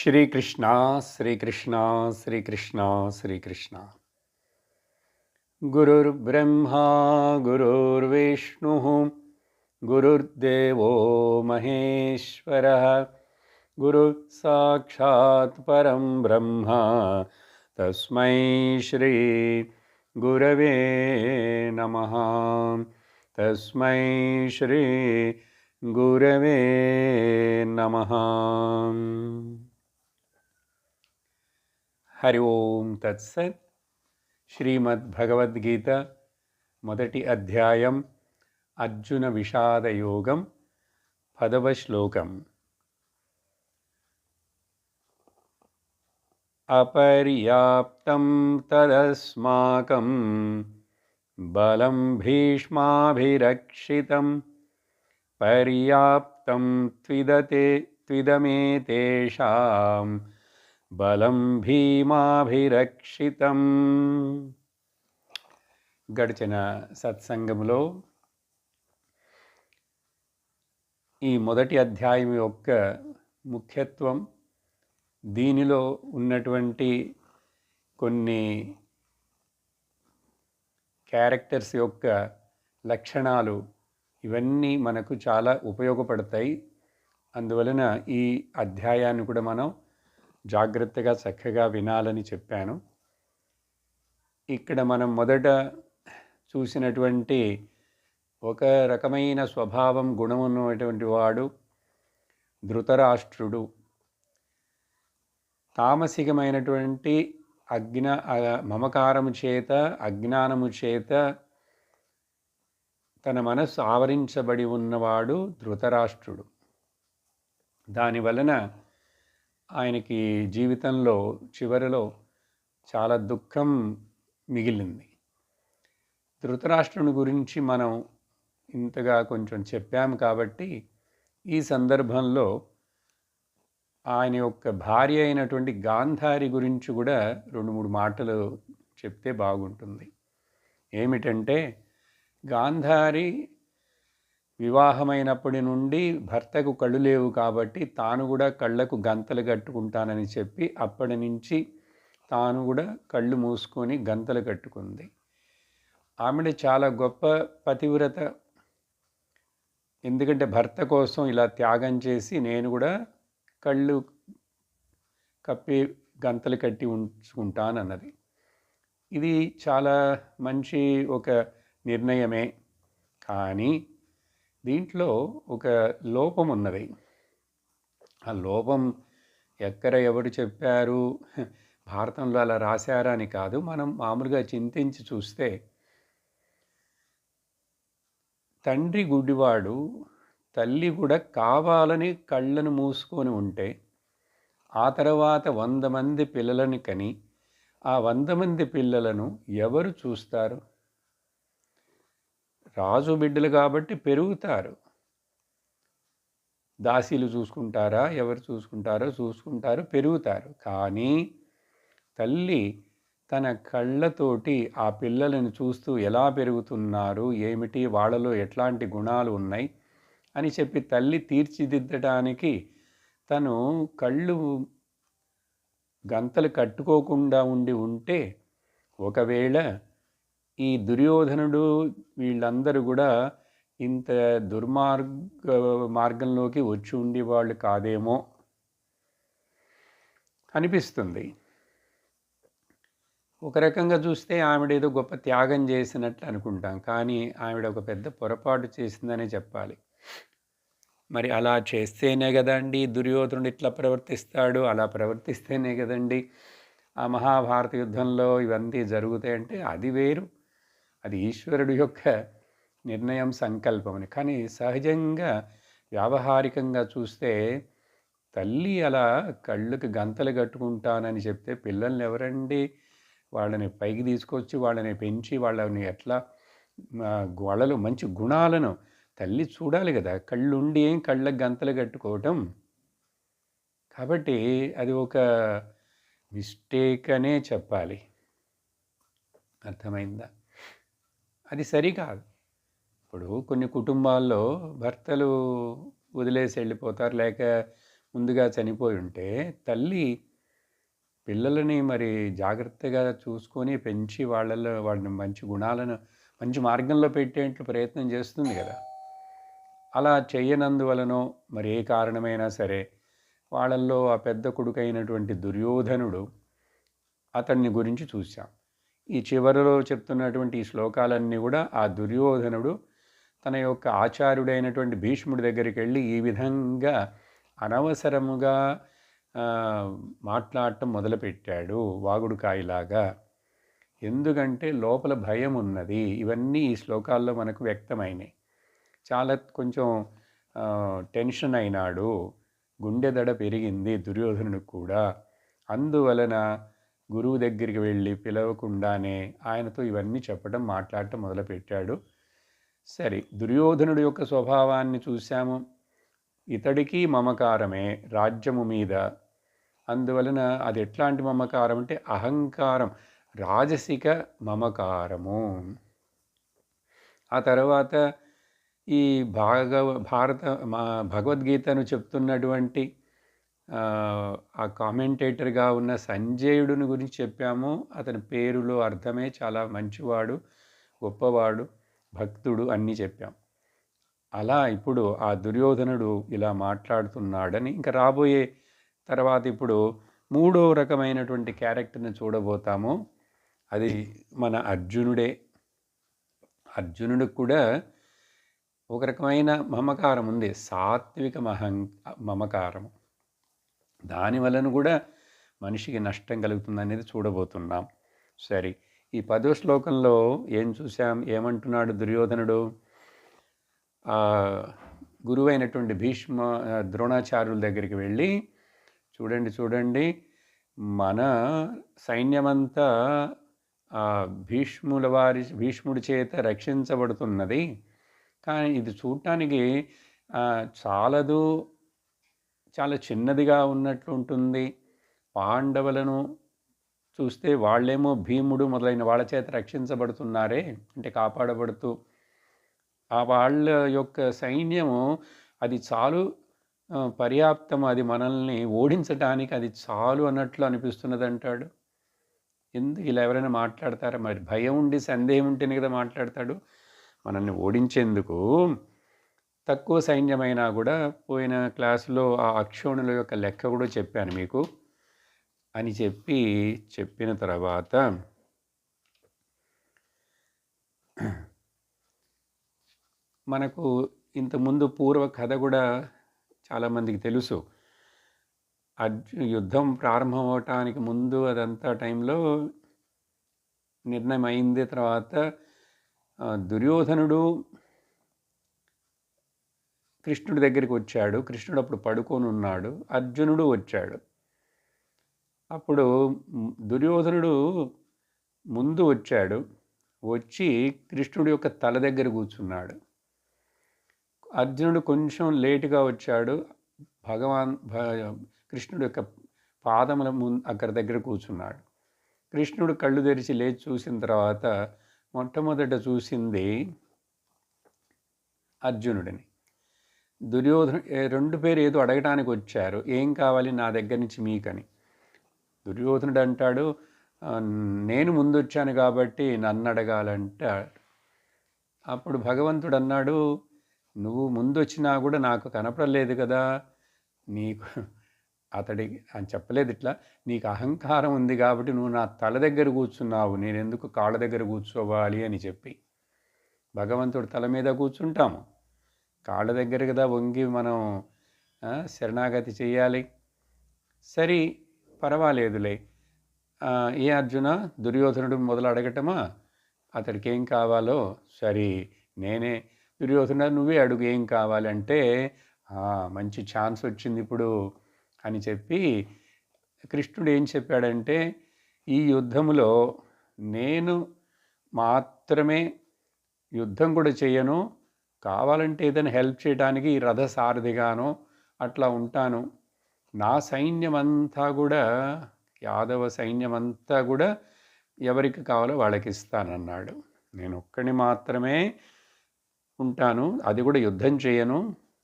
श्रीकृष्ण श्रीकृष्ण श्रीकृष्ण श्रीकृष्ण गुरुर्ब्रह्मा गुरुर्विष्णुः गुरुर्देवो महेश्वरः गुरुः साक्षात् परं ब्रह्म तस्मै श्री गुरवे नमः तस्मै श्री गुरवे नमः। हरि ओम तत्सत्। శ్రీమద్భగవద్గీత మొదటి అధ్యాయం అర్జున విషాద యోగం 10వ శ్లోకం. అపర్యాప్తం తదస్మాకం బలం భీష్మాభిరక్షితం పర్యాప్తం త్విదమేతేషాం బలం భీమాభిరక్షితం. గడిచిన సత్సంగంలో ఈ మొదటి అధ్యాయం యొక్క ముఖ్యత్వం, దీనిలో ఉన్నటువంటి కొన్ని క్యారెక్టర్స్ యొక్క లక్షణాలు ఇవన్నీ మనకు చాలా ఉపయోగపడతాయి. అందువలన ఈ అధ్యాయాన్ని కూడా మనం జాగ్రత్తగా చక్కగా వినాలని చెప్పాను. ఇక్కడ మనం మొదట చూసినటువంటి ఒక రకమైన స్వభావం గుణం ఉన్నటువంటి వాడు ధృతరాష్ట్రుడు. తామసికమైనటువంటి మమకారము చేత అజ్ఞానము చేత తన మనస్సు ఆవరించబడి ఉన్నవాడు ధృతరాష్ట్రుడు. దానివలన ఆయనకి జీవితంలో చివరిలో చాలా దుఃఖం మిగిలింది. ధృతరాష్ట్రుని గురించి మనం ఇంతగా కొంచెం చెప్పాము కాబట్టి ఈ సందర్భంలో ఆయన యొక్క భార్య అయినటువంటి గాంధారి గురించి కూడా 2-3 మాటలు చెప్తే బాగుంటుంది. ఏమిటంటే, గాంధారి వివాహమైనప్పటి నుండి భర్తకు కళ్ళు లేవు కాబట్టి తాను కూడా కళ్ళకు గంతలు కట్టుకుంటానని చెప్పి అప్పటి నుంచి తాను కూడా కళ్ళు మూసుకొని గంతలు కట్టుకుంది. ఆమె చాలా గొప్ప పతివ్రత. ఎందుకంటే భర్త కోసం ఇలా త్యాగం చేసి నేను కూడా కళ్ళు కప్పి గంతలు కట్టి ఉంచుకుంటానన్నది. ఇది చాలా మంచి ఒక నిర్ణయమే. కానీ దీంట్లో ఒక లోపం ఉన్నది. ఆ లోపం ఎవరు చెప్పారు, భారతంలో అలా రాశారా అని కాదు, మనం మామూలుగా చింతించి చూస్తే తండ్రి గుడ్డివాడు, తల్లి కూడా కావాలని కళ్ళను మూసుకొని ఉంటే ఆ తర్వాత 100 మంది పిల్లలని కని ఆ 100 మంది పిల్లలను ఎవరు చూస్తారు? రాజు బిడ్డలు కాబట్టి పెరుగుతారు. దాసీలు చూసుకుంటారా? ఎవరు చూసుకుంటారు, పెరుగుతారు. కానీ తల్లి తన కళ్ళతోటి ఆ పిల్లలను చూస్తూ ఎలా పెరుగుతున్నారు, ఏమిటి, వాళ్ళలో ఎట్లాంటి గుణాలు ఉన్నాయి అని చెప్పి తల్లి తీర్చిదిద్దడానికి తను కళ్ళు గంతలు కట్టుకోకుండా ఉంటే ఒకవేళ ఈ దుర్యోధనుడు వీళ్ళందరూ కూడా ఇంత మార్గంలోకి వచ్చి ఉండేవాళ్ళు కాదేమో అనిపిస్తుంది. ఒక రకంగా చూస్తే ఆవిడేదో గొప్ప త్యాగం చేసినట్లు అనుకుంటాం, కానీ ఆవిడ ఒక పెద్ద పొరపాటు చేసిందనే చెప్పాలి. మరి అలా చేస్తేనే కదండి దుర్యోధనుడు ఇట్లా ప్రవర్తిస్తాడు, అలా ప్రవర్తిస్తేనే కదండి ఆ మహాభారత యుద్ధంలో ఇవన్నీ జరుగుతాయంటే అది వేరు, అది ఈశ్వరుడు యొక్క నిర్ణయం, సంకల్పం అని. కానీ సహజంగా వ్యావహారికంగా చూస్తే తల్లి అలా కళ్ళకి గంతలు కట్టుకుంటానని చెప్తే పిల్లల్ని ఎవరండి వాళ్ళని పైకి తీసుకొచ్చి వాళ్ళని పెంచి వాళ్ళని ఎట్లా వాళ్ళలో మంచి గుణాలను తల్లి చూడాలి కదా. కళ్ళుండి ఏం కళ్ళకి గంతలు కట్టుకోవటం. కాబట్టి అది ఒక మిస్టేక్ అనే చెప్పాలి. అర్థమైందా? అది సరికాదు. ఇప్పుడు కొన్ని కుటుంబాల్లో భర్తలు వదిలేసి వెళ్ళిపోతారు, లేక ముందుగా చనిపోయి ఉంటే తల్లి పిల్లలని మరి జాగ్రత్తగా చూసుకొని పెంచి వాడిని మంచి గుణాలను మంచి మార్గంలో పెట్టేట్లు ప్రయత్నం చేస్తుంది కదా. అలా చెయ్యనందువలనో మరి ఏ కారణమైనా సరే వాళ్ళల్లో ఆ పెద్ద కొడుకైనటువంటి దుర్యోధనుడు అతన్ని గురించి చూశాం. ఈ చివరిలో చెప్తున్నటువంటి ఈ శ్లోకాలన్నీ కూడా ఆ దుర్యోధనుడు తన యొక్క ఆచార్యుడైనటువంటి భీష్ముడి దగ్గరికి వెళ్ళి ఈ విధంగా అనవసరముగా మాట్లాడటం మొదలుపెట్టాడు వాగుడుకాయలాగా. ఎందుకంటే లోపల భయం ఉన్నది. ఇవన్నీ ఈ శ్లోకాల్లో మనకు వ్యక్తమైనాయి. చాలా కొంచెం టెన్షన్ అయినాడు, గుండె దడ పెరిగింది దుర్యోధనుడికి కూడా. అందువలన గురువు దగ్గరికి వెళ్ళి పిలవకుండానే ఆయనతో ఇవన్నీ చెప్పడం మాట్లాడటం మొదలుపెట్టాడు. సరే, దుర్యోధనుడి యొక్క స్వభావాన్ని చూశాము. ఇతడికి మమకారమే రాజ్యము మీద. అందువలన అది ఎట్లాంటి మమకారం అంటే అహంకారం, రాజసిక మమకారము. ఆ తర్వాత ఈ భగవద్గీతను చెప్తున్నటువంటి ఆ కామెంటేటర్గా ఉన్న సంజయుడిని గురించి చెప్పాము. అతని పేరులో అర్థమే చాలా మంచివాడు, గొప్పవాడు, భక్తుడు అన్నీ చెప్పాం. అలా ఇప్పుడు ఆ దుర్యోధనుడు ఇలా మాట్లాడుతున్నాడని ఇంకా రాబోయే తర్వాత ఇప్పుడు మూడో రకమైనటువంటి క్యారెక్టర్ని చూడబోతాము. అది మన అర్జునుడే. అర్జునుడికి కూడా ఒక రకమైన మమకారం ఉంది, సాత్విక మమకారం. దానివలన కూడా మనిషికి నష్టం కలుగుతుంది అనేది చూడబోతున్నాం. సరే, ఈ 10వ శ్లోకంలో ఏం చూసాం? ఏమంటున్నాడు దుర్యోధనుడు? గురువైనటువంటి ద్రోణాచార్యుల దగ్గరికి వెళ్ళి చూడండి మన సైన్యమంతా భీష్ముడి చేత రక్షించబడుతున్నది, కానీ ఇది చూడటానికి చాలదు, చాలా చిన్నదిగా ఉన్నట్లు ఉంటుంది. పాండవులను చూస్తే వాళ్ళేమో భీముడు మొదలైన వాళ్ళ చేత రక్షించబడుతున్నారే, అంటే కాపాడబడుతూ ఆ వాళ్ళ యొక్క సైన్యము అది చాలు, పర్యాప్తం, అది మనల్ని ఓడించడానికి అది చాలు అన్నట్లు అనిపిస్తున్నది అంటాడు. ఎందుకు ఇలా ఎవరైనా మాట్లాడతారా? మరి భయం ఉండి సందేహం ఉంటేనే కదా మాట్లాడతాడు. మనల్ని ఓడించేందుకు తక్కువ సైన్యమైనా కూడా, పోయిన క్లాసులో ఆ అక్షోణుల యొక్క లెక్క కూడా చెప్పాను మీకు అని చెప్పిన తర్వాత మనకు ఇంతకుముందు పూర్వ కథ కూడా చాలామందికి తెలుసు. యుద్ధం ప్రారంభం అవటానికి ముందు అదంతా టైంలో నిర్ణయం అయింది. తర్వాత దుర్యోధనుడు కృష్ణుడి దగ్గరికి వచ్చాడు. కృష్ణుడు అప్పుడు పడుకొని ఉన్నాడు. అర్జునుడు వచ్చాడు. అప్పుడు దుర్యోధనుడు ముందు వచ్చాడు. వచ్చి కృష్ణుడి యొక్క తల దగ్గర కూర్చున్నాడు. అర్జునుడు కొంచెం లేటుగా వచ్చాడు. కృష్ణుడి యొక్క పాదముల అక్కడి దగ్గర కూర్చున్నాడు. కృష్ణుడు కళ్ళు తెరిచి లేచి చూసిన తర్వాత మొట్టమొదట చూసింది అర్జునుడిని. రెండు పేరు ఏదో అడగటానికి వచ్చారు, ఏం కావాలి నా దగ్గర నుంచి మీకని. దుర్యోధనుడు అంటాడు, నేను ముందు వచ్చాను కాబట్టి నన్ను అడగాలంటాడు. అప్పుడు భగవంతుడు అన్నాడు, నువ్వు ముందు వచ్చినా కూడా నాకు కనపడలేదు కదా, నీకు అతడికి అని చెప్పలేదు ఇట్లా, నీకు అహంకారం ఉంది కాబట్టి నువ్వు నా తల దగ్గర కూర్చున్నావు, నేను ఎందుకు కాళ్ళ దగ్గర కూర్చోవాలి అని చెప్పి. భగవంతుడు తల మీద కూర్చుంటాము, కాళ్ళ దగ్గర కదా వంగి మనం శరణాగతి చేయాలి. సరే, పర్వాలేదులే. ఏ అర్జున, దుర్యోధనుడు మొదలు అడగటమా, అతడికి ఏం కావాలో? సరే, నేనే దుర్యోధన నువ్వే అడుగు ఏం కావాలంటే, మంచి ఛాన్స్ వచ్చింది ఇప్పుడు అని చెప్పి కృష్ణుడు ఏం చెప్పాడంటే, ఈ యుద్ధములో నేను మాత్రమే యుద్ధం కూడా చేయను, కావాలంటే ఏదైనా హెల్ప్ చేయడానికి రథసారథిగానో అట్లా ఉంటాను. నా సైన్యమంతా కూడా, యాదవ సైన్యమంతా కూడా ఎవరికి కావాలో వాళ్ళకి ఇస్తానన్నాడు. నేను ఒక్కడిని మాత్రమే ఉంటాను, అది కూడా యుద్ధం చేయను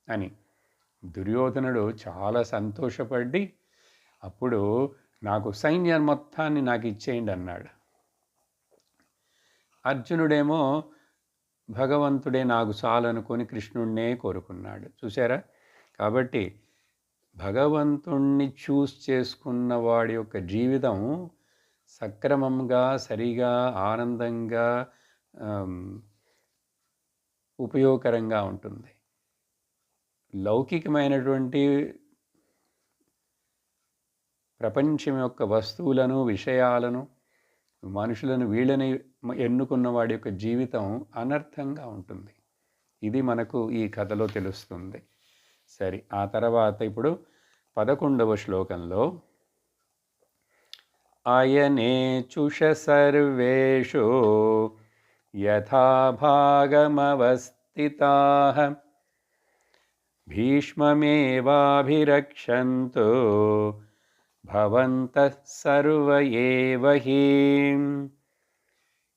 అని. దుర్యోధనుడు చాలా సంతోషపడి అప్పుడు నాకు సైన్యాన్ని మొత్తాన్ని నాకు ఇచ్చేయండి అన్నాడు. అర్జునుడేమో భగవంతుడే నాకు చాలనుకొని కృష్ణుడినే కోరుకున్నాడు. చూసారా? కాబట్టి భగవంతుణ్ణి చూస్ చేసుకున్న వాడి యొక్క జీవితం సక్రమంగా, సరిగా, ఆనందంగా, ఉపయోగకరంగా ఉంటుంది. లౌకికమైనటువంటి ప్రపంచం యొక్క వస్తువులను, విషయాలను, మనుషులను వీళ్ళని ఎన్నుకున్న వాడి యొక్క జీవితం అనర్థంగా ఉంటుంది. ఇది మనకు ఈ కథలో తెలుస్తుంది. సరే, ఆ తర్వాత ఇప్పుడు 11వ శ్లోకంలో అయనేచుష సర్వేషు యథాభాగమవస్థితాః భీష్మమేవాభిరక్షन्तు భవంతః సర్వ ఏవ హి.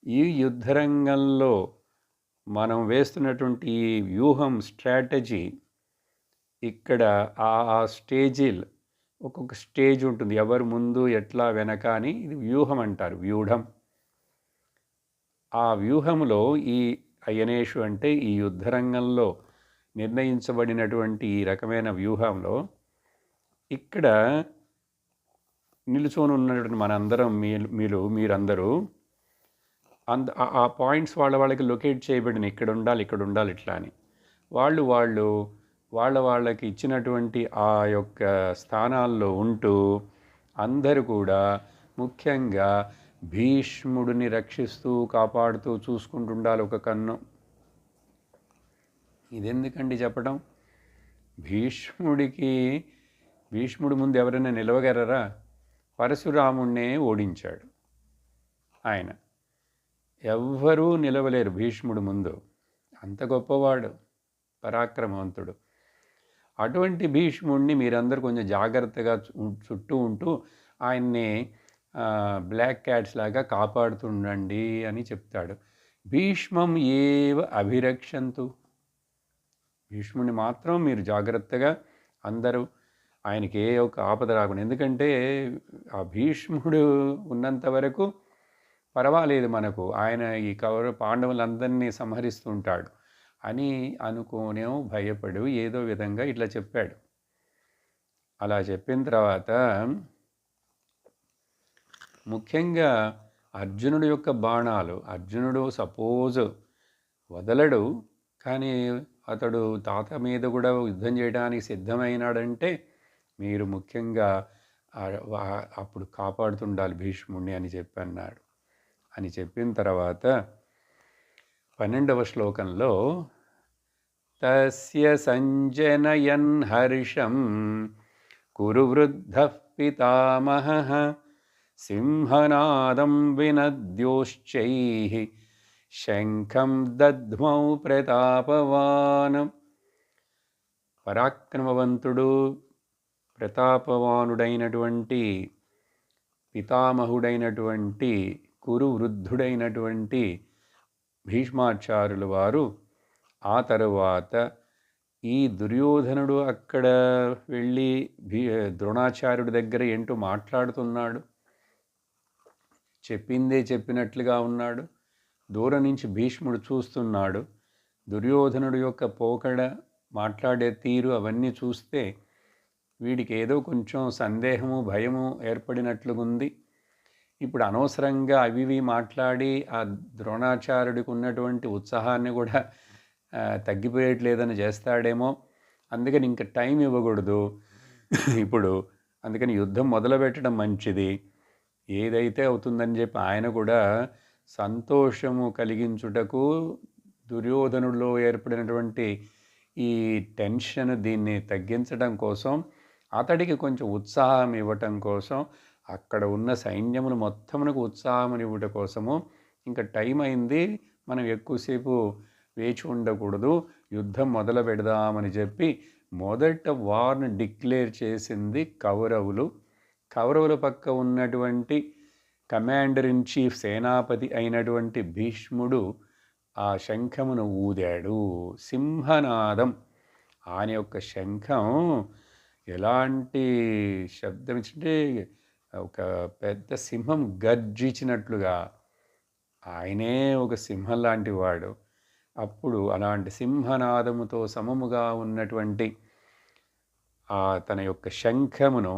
ఈ యుద్ధరంగంలో మనం వేస్తున్నటువంటి ఈ వ్యూహం, స్ట్రాటజీ, ఇక్కడ ఆ స్టేజీలు, ఒక్కొక్క స్టేజ్ ఉంటుంది, ఎవరు ముందు ఎట్లా వెనక అని. ఇది వ్యూహం అంటారు, వ్యూఢం. ఆ వ్యూహంలో ఈ అయనేషు అంటే ఈ యుద్ధరంగంలో నిర్ణయించబడినటువంటి ఈ రకమైన వ్యూహంలో ఇక్కడ నిలుచొని ఉన్నటువంటి మనందరం, మీరందరూ ఆ పాయింట్స్ వాళ్ళకి లొకేట్ చేయబడిన, ఇక్కడ ఉండాలి ఇట్లా అని. వాళ్ళకి ఇచ్చినటువంటి ఆ యొక్క స్థానాల్లో ఉంటూ అందరూ కూడా ముఖ్యంగా భీష్ముడిని రక్షిస్తూ, కాపాడుతూ, చూసుకుంటుండాలి ఒక కన్ను. ఇదెందుకండి చెప్పడం? భీష్ముడి ముందు ఎవరైనా నిలవగలరా? పరశురాముణ్ణే ఓడించాడు ఆయన. ఎవ్వరూ నిలవలేరు భీష్ముడి ముందు. అంత గొప్పవాడు, పరాక్రమవంతుడు. అటువంటి భీష్ముడిని మీరందరూ కొంచెం జాగ్రత్తగా చుట్టూ ఉంటూ ఆయన్ని బ్లాక్ క్యాట్స్ లాగా కాపాడుతుండండి అని చెప్తాడు. భీష్మం ఏవ అభిరక్షంతు. భీష్ముడిని మాత్రం మీరు జాగ్రత్తగా అందరూ, ఆయనకి ఏ ఒక ఆపద రాకుండా. ఎందుకంటే ఆ భీష్ముడు ఉన్నంత వరకు పర్వాలేదు మనకు, ఆయన ఈ పాండవులందరినీ సంహరిస్తుంటాడు అని అనుకోనేమో భయపడు ఏదో విధంగా ఇట్లా చెప్పాడు. అలా చెప్పిన తర్వాత ముఖ్యంగా అర్జునుడి యొక్క బాణాలు, అర్జునుడు సపోజ్ వదలడు, కానీ అతడు తాత మీద కూడా యుద్ధం చేయడానికి సిద్ధమైనాడంటే మీరు ముఖ్యంగా అప్పుడు కాపాడుతుండాలి భీష్ముడిని అని చెప్పన్నాడు. అని చెప్పిన తర్వాత 12వ శ్లోకంలో తస్య సంజనయన్ హర్షం కురు వృద్ధః పితామహః సింహనాదం వినద్యోశ్చైః శంఖం దద్మౌ ప్రతాపవాన్. పరాక్రమవంతుడు, ప్రతాపవానుడైనటువంటి, పితామహుడైనటువంటి, కురు వృద్ధుడైనటువంటి భీష్మాచార్యుల వారు ఆ తరువాత ఈ దుర్యోధనుడు అక్కడ వెళ్ళి ద్రోణాచార్యుడి దగ్గర ఏంటో మాట్లాడుతున్నాడు. చెప్పిందే చెప్పినట్లుగా ఉన్నాడు. దూరం నుంచి భీష్ముడు చూస్తున్నాడు. దుర్యోధనుడు యొక్క పోకడ, మాట్లాడే తీరు అవన్నీ చూస్తే వీడికి ఏదో కొంచెం సందేహము, భయము ఏర్పడినట్లుగుంది. ఇప్పుడు అనవసరంగా అవి మాట్లాడి ఆ ద్రోణాచార్యుడికి ఉన్నటువంటి ఉత్సాహాన్ని కూడా తగ్గిపోయేట్లేదని చేస్తాడేమో. అందుకని ఇంకా టైం ఇవ్వకూడదు ఇప్పుడు. అందుకని యుద్ధం మొదలుపెట్టడం మంచిది, ఏదైతే అవుతుందని చెప్పి ఆయన కూడా సంతోషము కలిగించుటకు, దుర్యోధనుడిలో ఏర్పడినటువంటి ఈ టెన్షన్ దీన్ని తగ్గించడం కోసం, అతడికి కొంచెం ఉత్సాహం ఇవ్వటం కోసం, అక్కడ ఉన్న సైన్యమును మొత్తమునకు ఉత్సాహం ఇవ్వటం కోసము ఇంకా టైం అయింది, మనం ఎక్కువసేపు వేచి ఉండకూడదు, యుద్ధం మొదలు పెడదామని చెప్పి మొదట వార్ని డిక్లేర్ చేసింది కౌరవులు. కౌరవుల పక్క ఉన్నటువంటి కమాండర్ ఇన్ చీఫ్, సేనాపతి అయినటువంటి భీష్ముడు ఆ శంఖమును ఊదాడు. సింహనాదం, ఆయన యొక్క శంఖం ఎలాంటి శబ్దం ఇచ్చింటే ఒక పెద్ద సింహం గర్జించినట్లుగా. ఆయనే ఒక సింహం లాంటి వాడు. అప్పుడు అలాంటి సింహనాదముతో సమముగా ఉన్నటువంటి తన యొక్క శంఖమును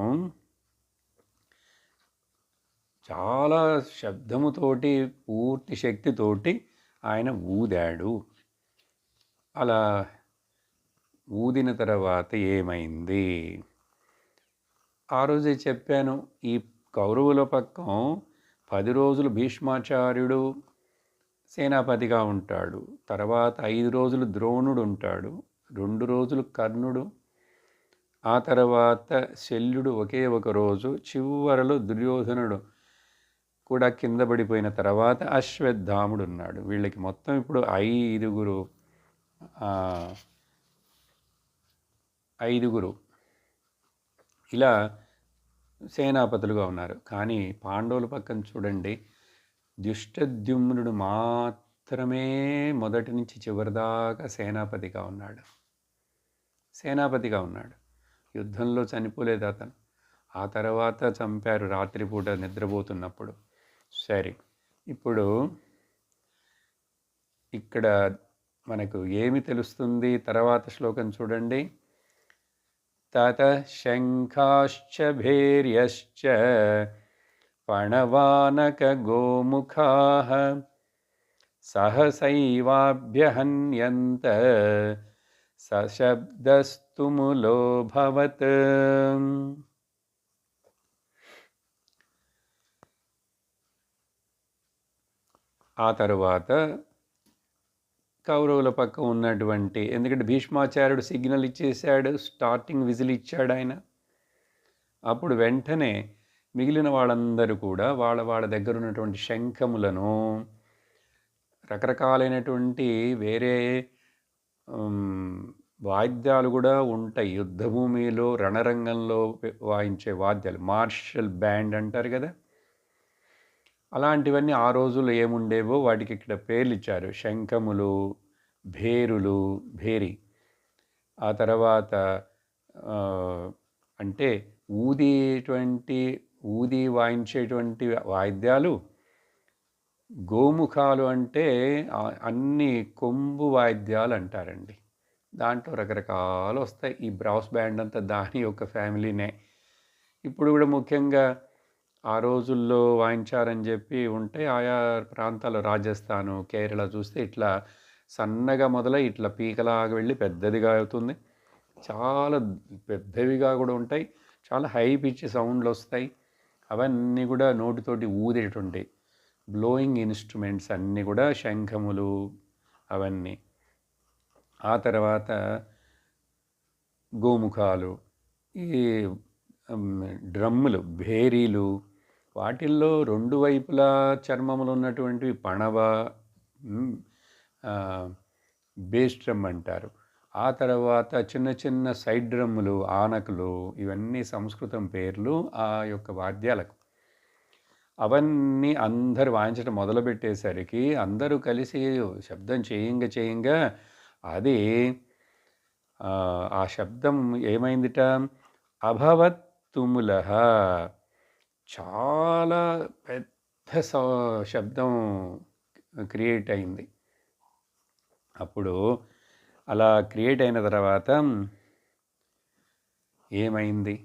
చాలా శబ్దముతోటి పూర్తి శక్తితోటి ఆయన ఊదాడు. అలా ఊదిన తర్వాత ఏమైంది? ఆ రోజే చెప్పాను, ఈ కౌరవుల పక్కం 10 రోజులు భీష్మాచార్యుడు సేనాపతిగా ఉంటాడు. తర్వాత 5 రోజులు ద్రోణుడు ఉంటాడు, 2 రోజులు కర్ణుడు, ఆ తర్వాత శల్యుడు ఒకే ఒక రోజు, చివరలో దుర్యోధనుడు కూడా కింద పడిపోయిన తర్వాత అశ్వత్థాముడు ఉన్నాడు. వీళ్ళకి మొత్తం ఇప్పుడు ఐదుగురు ఇలా సేనాపతులుగా ఉన్నారు. కానీ పాండవుల పక్కన చూడండి, ధృష్టద్యుమ్నుడు మాత్రమే మొదటి నుంచి చివరి దాకా సేనాపతిగా ఉన్నాడు. యుద్ధంలో చనిపోలేదు అతను. ఆ తర్వాత చంపారు రాత్రిపూట నిద్రపోతున్నప్పుడు. సరే, ఇప్పుడు ఇక్కడ మనకు ఏమి తెలుస్తుంది? తర్వాత శ్లోకం చూడండి. తతః శంఖాశ్చ భేర్యశ్చ పణవానక గోముఖాః సహసైవాభ్యహన్యంత సశబ్దస్తుములోऽభవత్. ఆ తరువాత కౌరవుల పక్క ఉన్నటువంటి, ఎందుకంటే భీష్మాచార్యుడు సిగ్నల్ ఇచ్చేశాడు, స్టార్టింగ్ విజిల్ ఇచ్చాడు ఆయన. అప్పుడు వెంటనే మిగిలిన వాళ్ళందరూ కూడా వాళ్ళ దగ్గర ఉన్నటువంటి శంఖములను, రకరకాలైనటువంటి వేరే వాద్యాలు కూడా ఉంటాయి యుద్ధభూమిలో రణరంగంలో వాయించే వాద్యాలు, మార్షల్ బ్యాండ్ అంటారు కదా, అలాంటివన్నీ ఆ రోజుల్లో ఏముండేవో వాటికి ఇక్కడ పేర్లు ఇచ్చారు. శంఖములు, భేరులు, భేరి, ఆ తర్వాత అంటే ఊది వాయించేటువంటి వాయిద్యాలు, గోముఖాలు అంటే అన్ని కొంబు వాయిద్యాలు అంటారండి. దాంట్లో రకరకాలు వస్తాయి. ఈ బ్రాస్ బ్యాండ్ అంతా దాని యొక్క ఫ్యామిలీనే. ఇప్పుడు కూడా ముఖ్యంగా ఆ రోజుల్లో వాయించారని చెప్పి ఉంటే ఆయా ప్రాంతాల్లో, రాజస్థాను, కేరళ చూస్తే ఇట్లా సన్నగా మొదలై ఇట్లా పీకలాగా వెళ్ళి పెద్దదిగా అవుతుంది. చాలా పెద్దవిగా కూడా ఉంటాయి, చాలా హై పిచ్ సౌండ్లు వస్తాయి. అవన్నీ కూడా నోటితోటి ఊదేటువంటి బ్లోయింగ్ ఇన్స్ట్రుమెంట్స్ అన్నీ కూడా శంఖములు అవన్నీ. ఆ తర్వాత గోముఖాలు, ఈ డ్రమ్ములు, భేరీలు, వాటిల్లో రెండు వైపులా చర్మములు ఉన్నటువంటివి పణవ, బేస్ డ్రమ్ అంటారు. ఆ తర్వాత చిన్న చిన్న సైడ్ డ్రమ్ములు, ఆనకులు, ఇవన్నీ సంస్కృతం పేర్లు ఆ యొక్క వాద్యాలకు. అవన్నీ అందరు వాయించడం మొదలుపెట్టేసరికి అందరూ కలిసి శబ్దం చేయంగా అది ఆ శబ్దం ఏమైందిట? అభవత్ తుములః, చాలా పెద్ద శబ్దం క్రియేట్ అయింది. అప్పుడు అలా క్రియేట్ అయిన తర్వాత ఏమైంది?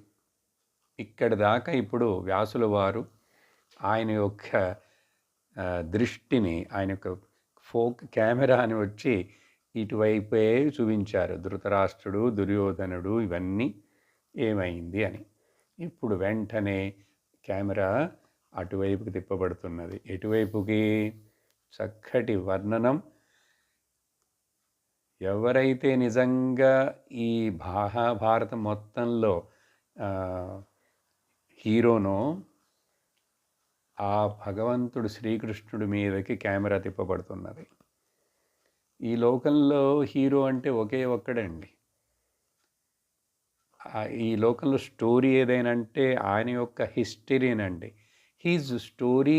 ఇక్కడి దాకా ఇప్పుడు వ్యాసుల వారు ఆయన యొక్క దృష్టిని, ఆయన యొక్క కెమెరాని వచ్చి ఇటువైపే చూపించారు. ధృతరాష్ట్రుడు, దుర్యోధనుడు, ఇవన్నీ ఏమైంది అని. ఇప్పుడు వెంటనే కెమెరా అటువైపుకి తిప్పబడుతున్నది. ఎటువైపుకి? చక్కటి వర్ణనం. ఎవరైతే నిజంగా ఈ మహాభారతం మొత్తంలో హీరోనో, ఆ భగవంతుడు శ్రీకృష్ణుడి మీదకి కెమెరా తిప్పబడుతున్నది. ఈ లోకంలో హీరో అంటే ఒకే ఒక్కడండి. ఈ లోకంలో స్టోరీ ఏదైనా అంటే ఆయన యొక్క హిస్టరీనండి. His story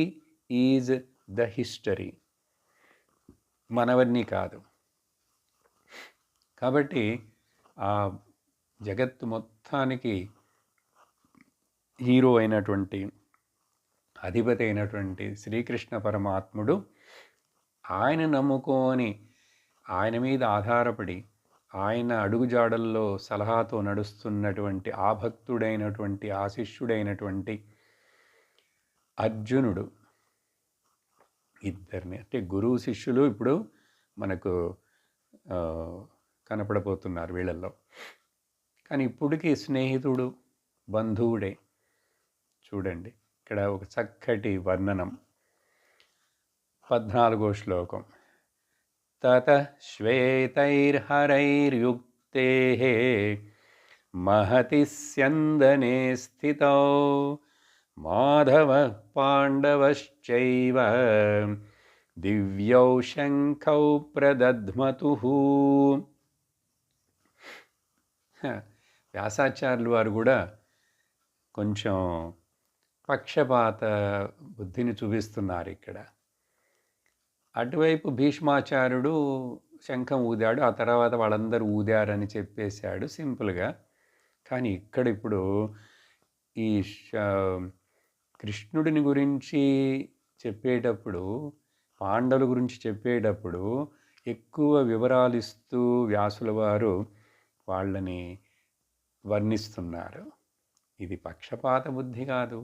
is the history, మనవన్నీ కాదు. కాబట్టి ఆ జగత్తు మొత్తానికి హీరో అయినటువంటి, అధిపతి అయినటువంటి శ్రీకృష్ణ పరమాత్ముడు ఆయన నమ్ముకొని, ఆయన మీద ఆధారపడి, ఆయన అడుగుజాడల్లో సలహాతో నడుస్తున్నటువంటి ఆ భక్తుడైనటువంటి, ఆ శిష్యుడైనటువంటి అర్జునుడు, ఇద్దరిని అంటే గురువు శిష్యులు ఇప్పుడు మనకు కనపడబోతున్నారు వీళ్ళల్లో. కానీ ఇప్పటికీ స్నేహితుడు, బంధువుడే. చూడండి ఇక్కడ ఒక చక్కటి వర్ణనం. 14వ శ్లోకం. తతః శ్వేతైర్హరైర్యుక్తే మహతి స్యందనే స్థితౌ మాధవః పాండవశ్చైవ దివ్యౌ శంఖౌ ప్రదధ్మతుః. వ్యాసాచార్యులు వారు కూడా కొంచెం పక్షపాత బుద్ధిని చూపిస్తున్నారు ఇక్కడ. అటువైపు భీష్మాచార్యుడు శంఖం ఊదాడు, ఆ తర్వాత వాళ్ళందరూ ఊదారని చెప్పేశాడు సింపుల్గా. కానీ ఇక్కడ ఇప్పుడు ఈ కృష్ణుడిని గురించి చెప్పేటప్పుడు, పాండవుల గురించి చెప్పేటప్పుడు ఎక్కువ వివరాలు ఇస్తూ వ్యాసుల వారు వాళ్ళని వర్ణిస్తున్నారు. ఇది పక్షపాత బుద్ధి కాదు,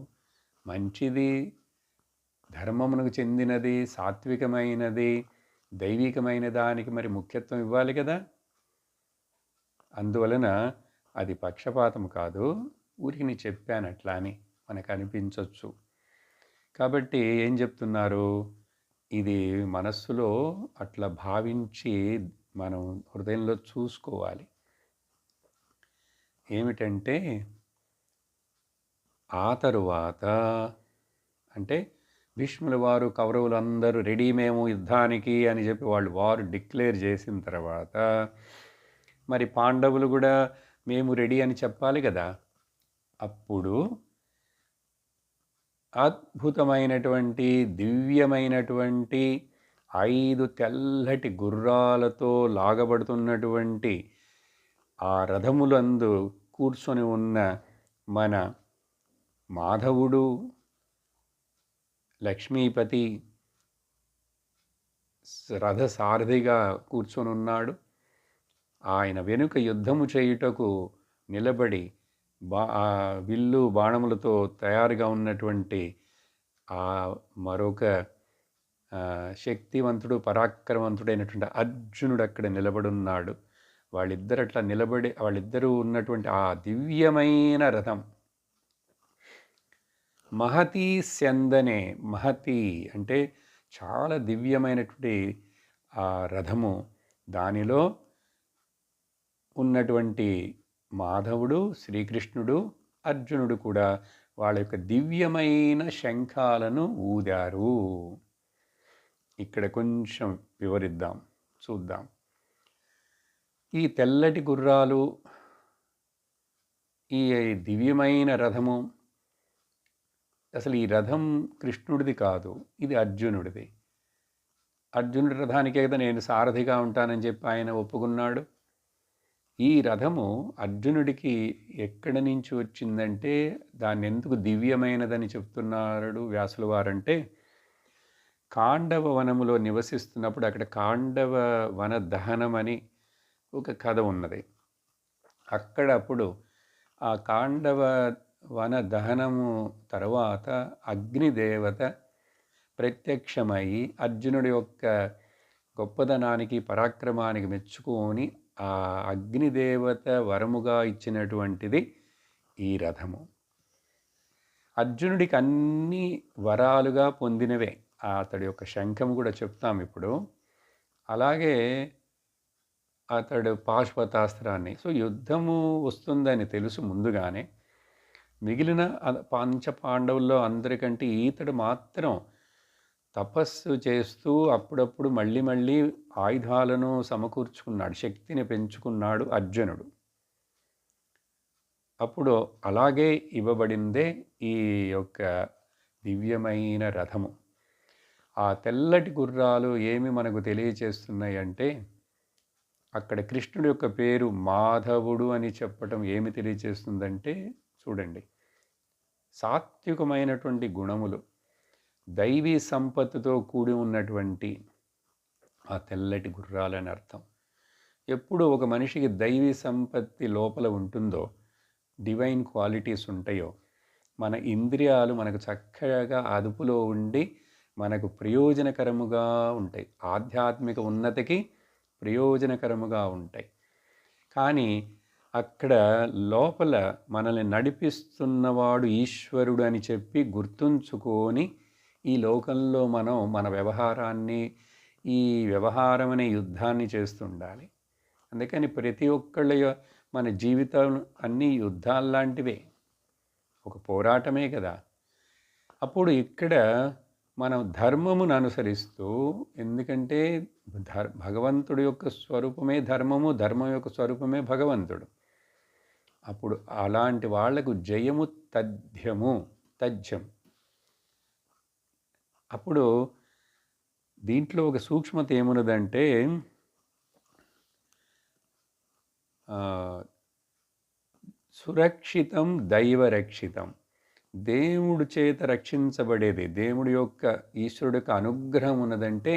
మంచిది, ధర్మమునకు చెందినది, సాత్వికమైనది, దైవికమైన దానికి మరి ముఖ్యత్వం ఇవ్వాలి కదా. అందువలన అది పక్షపాతం కాదు, ఊరికి నేను చెప్పాను అట్లా అని మనకు అనిపించవచ్చు. కాబట్టి ఏం చెప్తున్నారు, ఇది మనస్సులో అట్లా భావించి మనం హృదయంలో చూసుకోవాలి. ఏమిటంటే ఆ తరువాత అంటే భీష్ముల వారు కౌరవులందరూ రెడీ మేము యుద్ధానికి అని చెప్పి వారు డిక్లేర్ చేసిన తర్వాత మరి పాండవులు కూడా మేము రెడీ అని చెప్పాలి కదా. అప్పుడు అద్భుతమైనటువంటి, దివ్యమైనటువంటి 5 తెల్లటి గుర్రాలతో లాగబడుతున్నటువంటి ఆ రథములందు కూర్చొని ఉన్న మన మాధవుడు, లక్ష్మీపతి రథసారథిగా కూర్చొని ఉన్నాడు. ఆయన వెనుక యుద్ధము చేయుటకు నిలబడి విల్లు బాణములతో తయారుగా ఉన్నటువంటి ఆ మరొక శక్తివంతుడు, పరాక్రమవంతుడైనటువంటి అర్జునుడు అక్కడ నిలబడున్నాడు. వాళ్ళిద్దరూ ఉన్నటువంటి ఆ దివ్యమైన రథం మహతి స్యందనే. మహతి అంటే చాలా దివ్యమైనటువంటి ఆ రథము, దానిలో ఉన్నటువంటి మాధవుడు, శ్రీకృష్ణుడు, అర్జునుడు కూడా వాళ్ళ యొక్క దివ్యమైన శంఖాలను ఊదారు. ఇక్కడ కొంచెం వివరిద్దాం, చూద్దాం. ఈ తెల్లటి గుర్రాలు, ఈ దివ్యమైన రథము, అసలు ఈ రథం కృష్ణుడిది కాదు, ఇది అర్జునుడిది. అర్జునుడి రథానికే కదా నేను సారథిగా ఉంటానని చెప్పి ఆయన ఒప్పుకున్నాడు. ఈ రథము అర్జునుడికి ఎక్కడి నుంచి వచ్చిందంటే, దాన్ని ఎందుకు దివ్యమైనదని చెప్తున్నాడు వ్యాసుల వారంటే, కాండవ వనములో నివసిస్తున్నప్పుడు అక్కడ కాండవ వన దహనం అని ఒక కథ ఉన్నది. అప్పుడు ఆ కాండవ వన దహనము తర్వాత అగ్నిదేవత ప్రత్యక్షమై అర్జునుడి యొక్క గొప్పదనానికి, పరాక్రమానికి మెచ్చుకొని ఆ అగ్నిదేవత వరముగా ఇచ్చినటువంటిది ఈ రథము. అర్జునుడికి అన్ని వరాలుగా పొందినవే. అతడి యొక్క శంఖం కూడా చెప్తాం ఇప్పుడు. అలాగే అతడు పాశుపతాస్త్రాన్ని, సో యుద్ధము వస్తుందని తెలుసు ముందుగానే. మిగిలిన పంచ పాండవుల్లో అందరికంటే ఈతడు మాత్రం తపస్సు చేస్తూ అప్పుడప్పుడు మళ్ళీ ఆయుధాలను సమకూర్చుకున్నాడు, శక్తిని పెంచుకున్నాడు అర్జునుడు. అప్పుడు అలాగే ఇవ్వబడిందే ఈ యొక్క దివ్యమైన రథము. ఆ తెల్లటి గుర్రాలు ఏమి మనకు తెలియచేస్తున్నాయి అంటే, అక్కడ కృష్ణుడి యొక్క పేరు మాధవుడు అని చెప్పటం ఏమి తెలియజేస్తుందంటే చూడండి, సాత్వికమైనటువంటి గుణములు, దైవీ సంపత్తుతో కూడి ఉన్నటువంటి ఆ తెల్లటి గుర్రాలని అర్థం. ఎప్పుడు ఒక మనిషికి దైవీ సంపత్తి లోపల ఉంటుందో, డివైన్ క్వాలిటీస్ ఉంటాయో, మన ఇంద్రియాలు మనకు చక్కగా అదుపులో ఉండి మనకు ప్రయోజనకరముగా ఉంటాయి, ఆధ్యాత్మిక ఉన్నతికి ప్రయోజనకరముగా ఉంటాయి. కానీ అక్కడ లోపల మనల్ని నడిపిస్తున్నవాడు ఈశ్వరుడు అని చెప్పి గుర్తుంచుకొని ఈ లోకంలో మనం మన వ్యవహారాన్ని, ఈ వ్యవహారం అనే యుద్ధాన్ని చేస్తుండాలి. అందుకని ప్రతి ఒక్కళ్ళ మన జీవితం అన్నీ యుద్ధాల్లాంటివే, ఒక పోరాటమే కదా. అప్పుడు ఇక్కడ మనం ధర్మమును అనుసరిస్తూ, ఎందుకంటే భగవంతుడి యొక్క స్వరూపమే ధర్మము, ధర్మం యొక్క స్వరూపమే భగవంతుడు. అప్పుడు అలాంటి వాళ్లకు జయము తథ్యం. అప్పుడు దీంట్లో ఒక సూక్ష్మత ఏమున్నదంటే, సురక్షితం దైవరక్షితం, దేవుడి చేత రక్షించబడేది, దేవుడి యొక్క ఈశ్వరుడి యొక్క అనుగ్రహం ఉన్నదంటే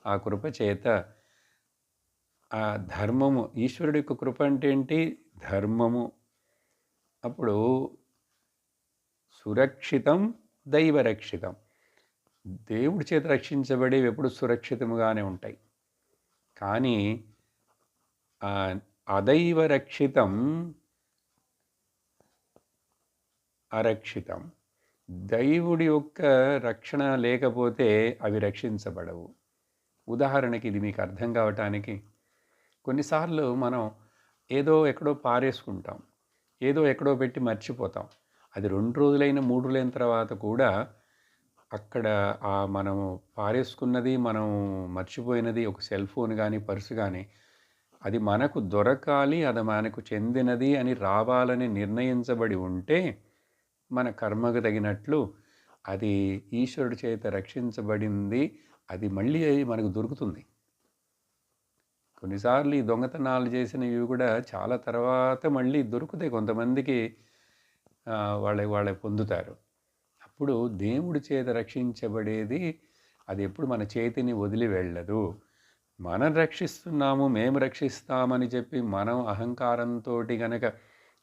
ఆ కృప చేత ఆ ధర్మము, ఈశ్వరుడి యొక్క కృప అంటే ఏంటి? ధర్మము. అప్పుడు సురక్షితం దైవరక్షితం, దేవుడి చేత రక్షించబడేవి ఎప్పుడు సురక్షితముగానే ఉంటాయి. కానీ అదైవరక్షితం అరక్షితం, దైవుడి యొక్క రక్షణ లేకపోతే అవి రక్షించబడవు. ఉదాహరణకి ఇది మీకు అర్థం కావటానికి, కొన్నిసార్లు మనం ఏదో ఎక్కడో పారేసుకుంటాం, ఏదో ఎక్కడో పెట్టి మర్చిపోతాం. అది 2 రోజులైన 3 రోజులైన తర్వాత కూడా అక్కడ మనము పారేసుకున్నది, మనం మర్చిపోయినది, ఒక సెల్ ఫోన్ కానీ పర్సు కానీ, అది మనకు దొరకాలి, అది మనకు చెందినది అని రావాలని నిర్ణయించబడి ఉంటే, మన కర్మకు తగినట్లు అది ఈశ్వరుడి చేత రక్షించబడింది, అది మళ్ళీ మనకు దొరుకుతుంది. కొన్నిసార్లు ఈ దొంగతనాలు చేసినవి కూడా చాలా తర్వాత మళ్ళీ దొరుకుతాయి, కొంతమందికి వాళ్ళ పొందుతారు. అప్పుడు దేవుడి చేత రక్షించబడేది అది ఎప్పుడు మన చేతిని వదిలి వెళ్ళదు. మనం రక్షిస్తున్నాము, మేము రక్షిస్తామని చెప్పి మనం అహంకారంతో గనక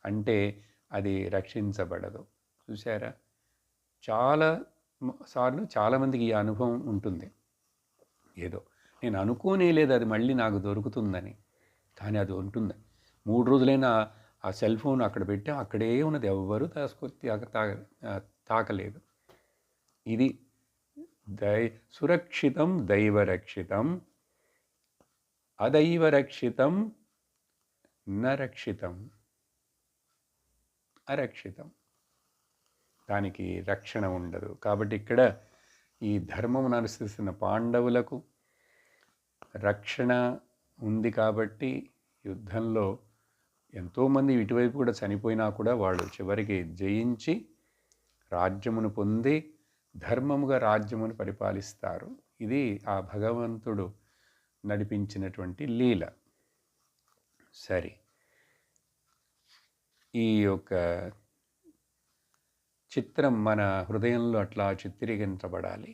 అంటే అది రక్షించబడదు. చూసారా, చాలా సార్లు చాలామందికి ఈ అనుభవం ఉంటుంది. ఏదో నేను అనుకోనే లేదు అది మళ్ళీ నాకు దొరుకుతుందని, కానీ అది ఉంటుంది. 3 రోజులైనా ఆ సెల్ ఫోన్ అక్కడ పెట్టి అక్కడే ఉన్నది, ఎవ్వరూ తాకలేదు. ఇది సురక్షితం దైవరక్షితం, అదైవరక్షితం నరక్షితం, అరక్షితం, దానికి రక్షణ ఉండదు. కాబట్టి ఇక్కడ ఈ ధర్మమును అనుసరిస్తున్న పాండవులకు రక్షణ ఉంది. కాబట్టి యుద్ధంలో ఎంతోమంది ఇటువైపు కూడా చనిపోయినా కూడా వాళ్ళు చివరికి జయించి రాజ్యమును పొంది ధర్మముగా రాజ్యమును పరిపాలిస్తారు. ఇది ఆ భగవంతుడు నడిపించినటువంటి లీల. సరే, ఈ యొక్క చిత్రం మన హృదయంలో అట్లా చిత్రీకరించబడాలి.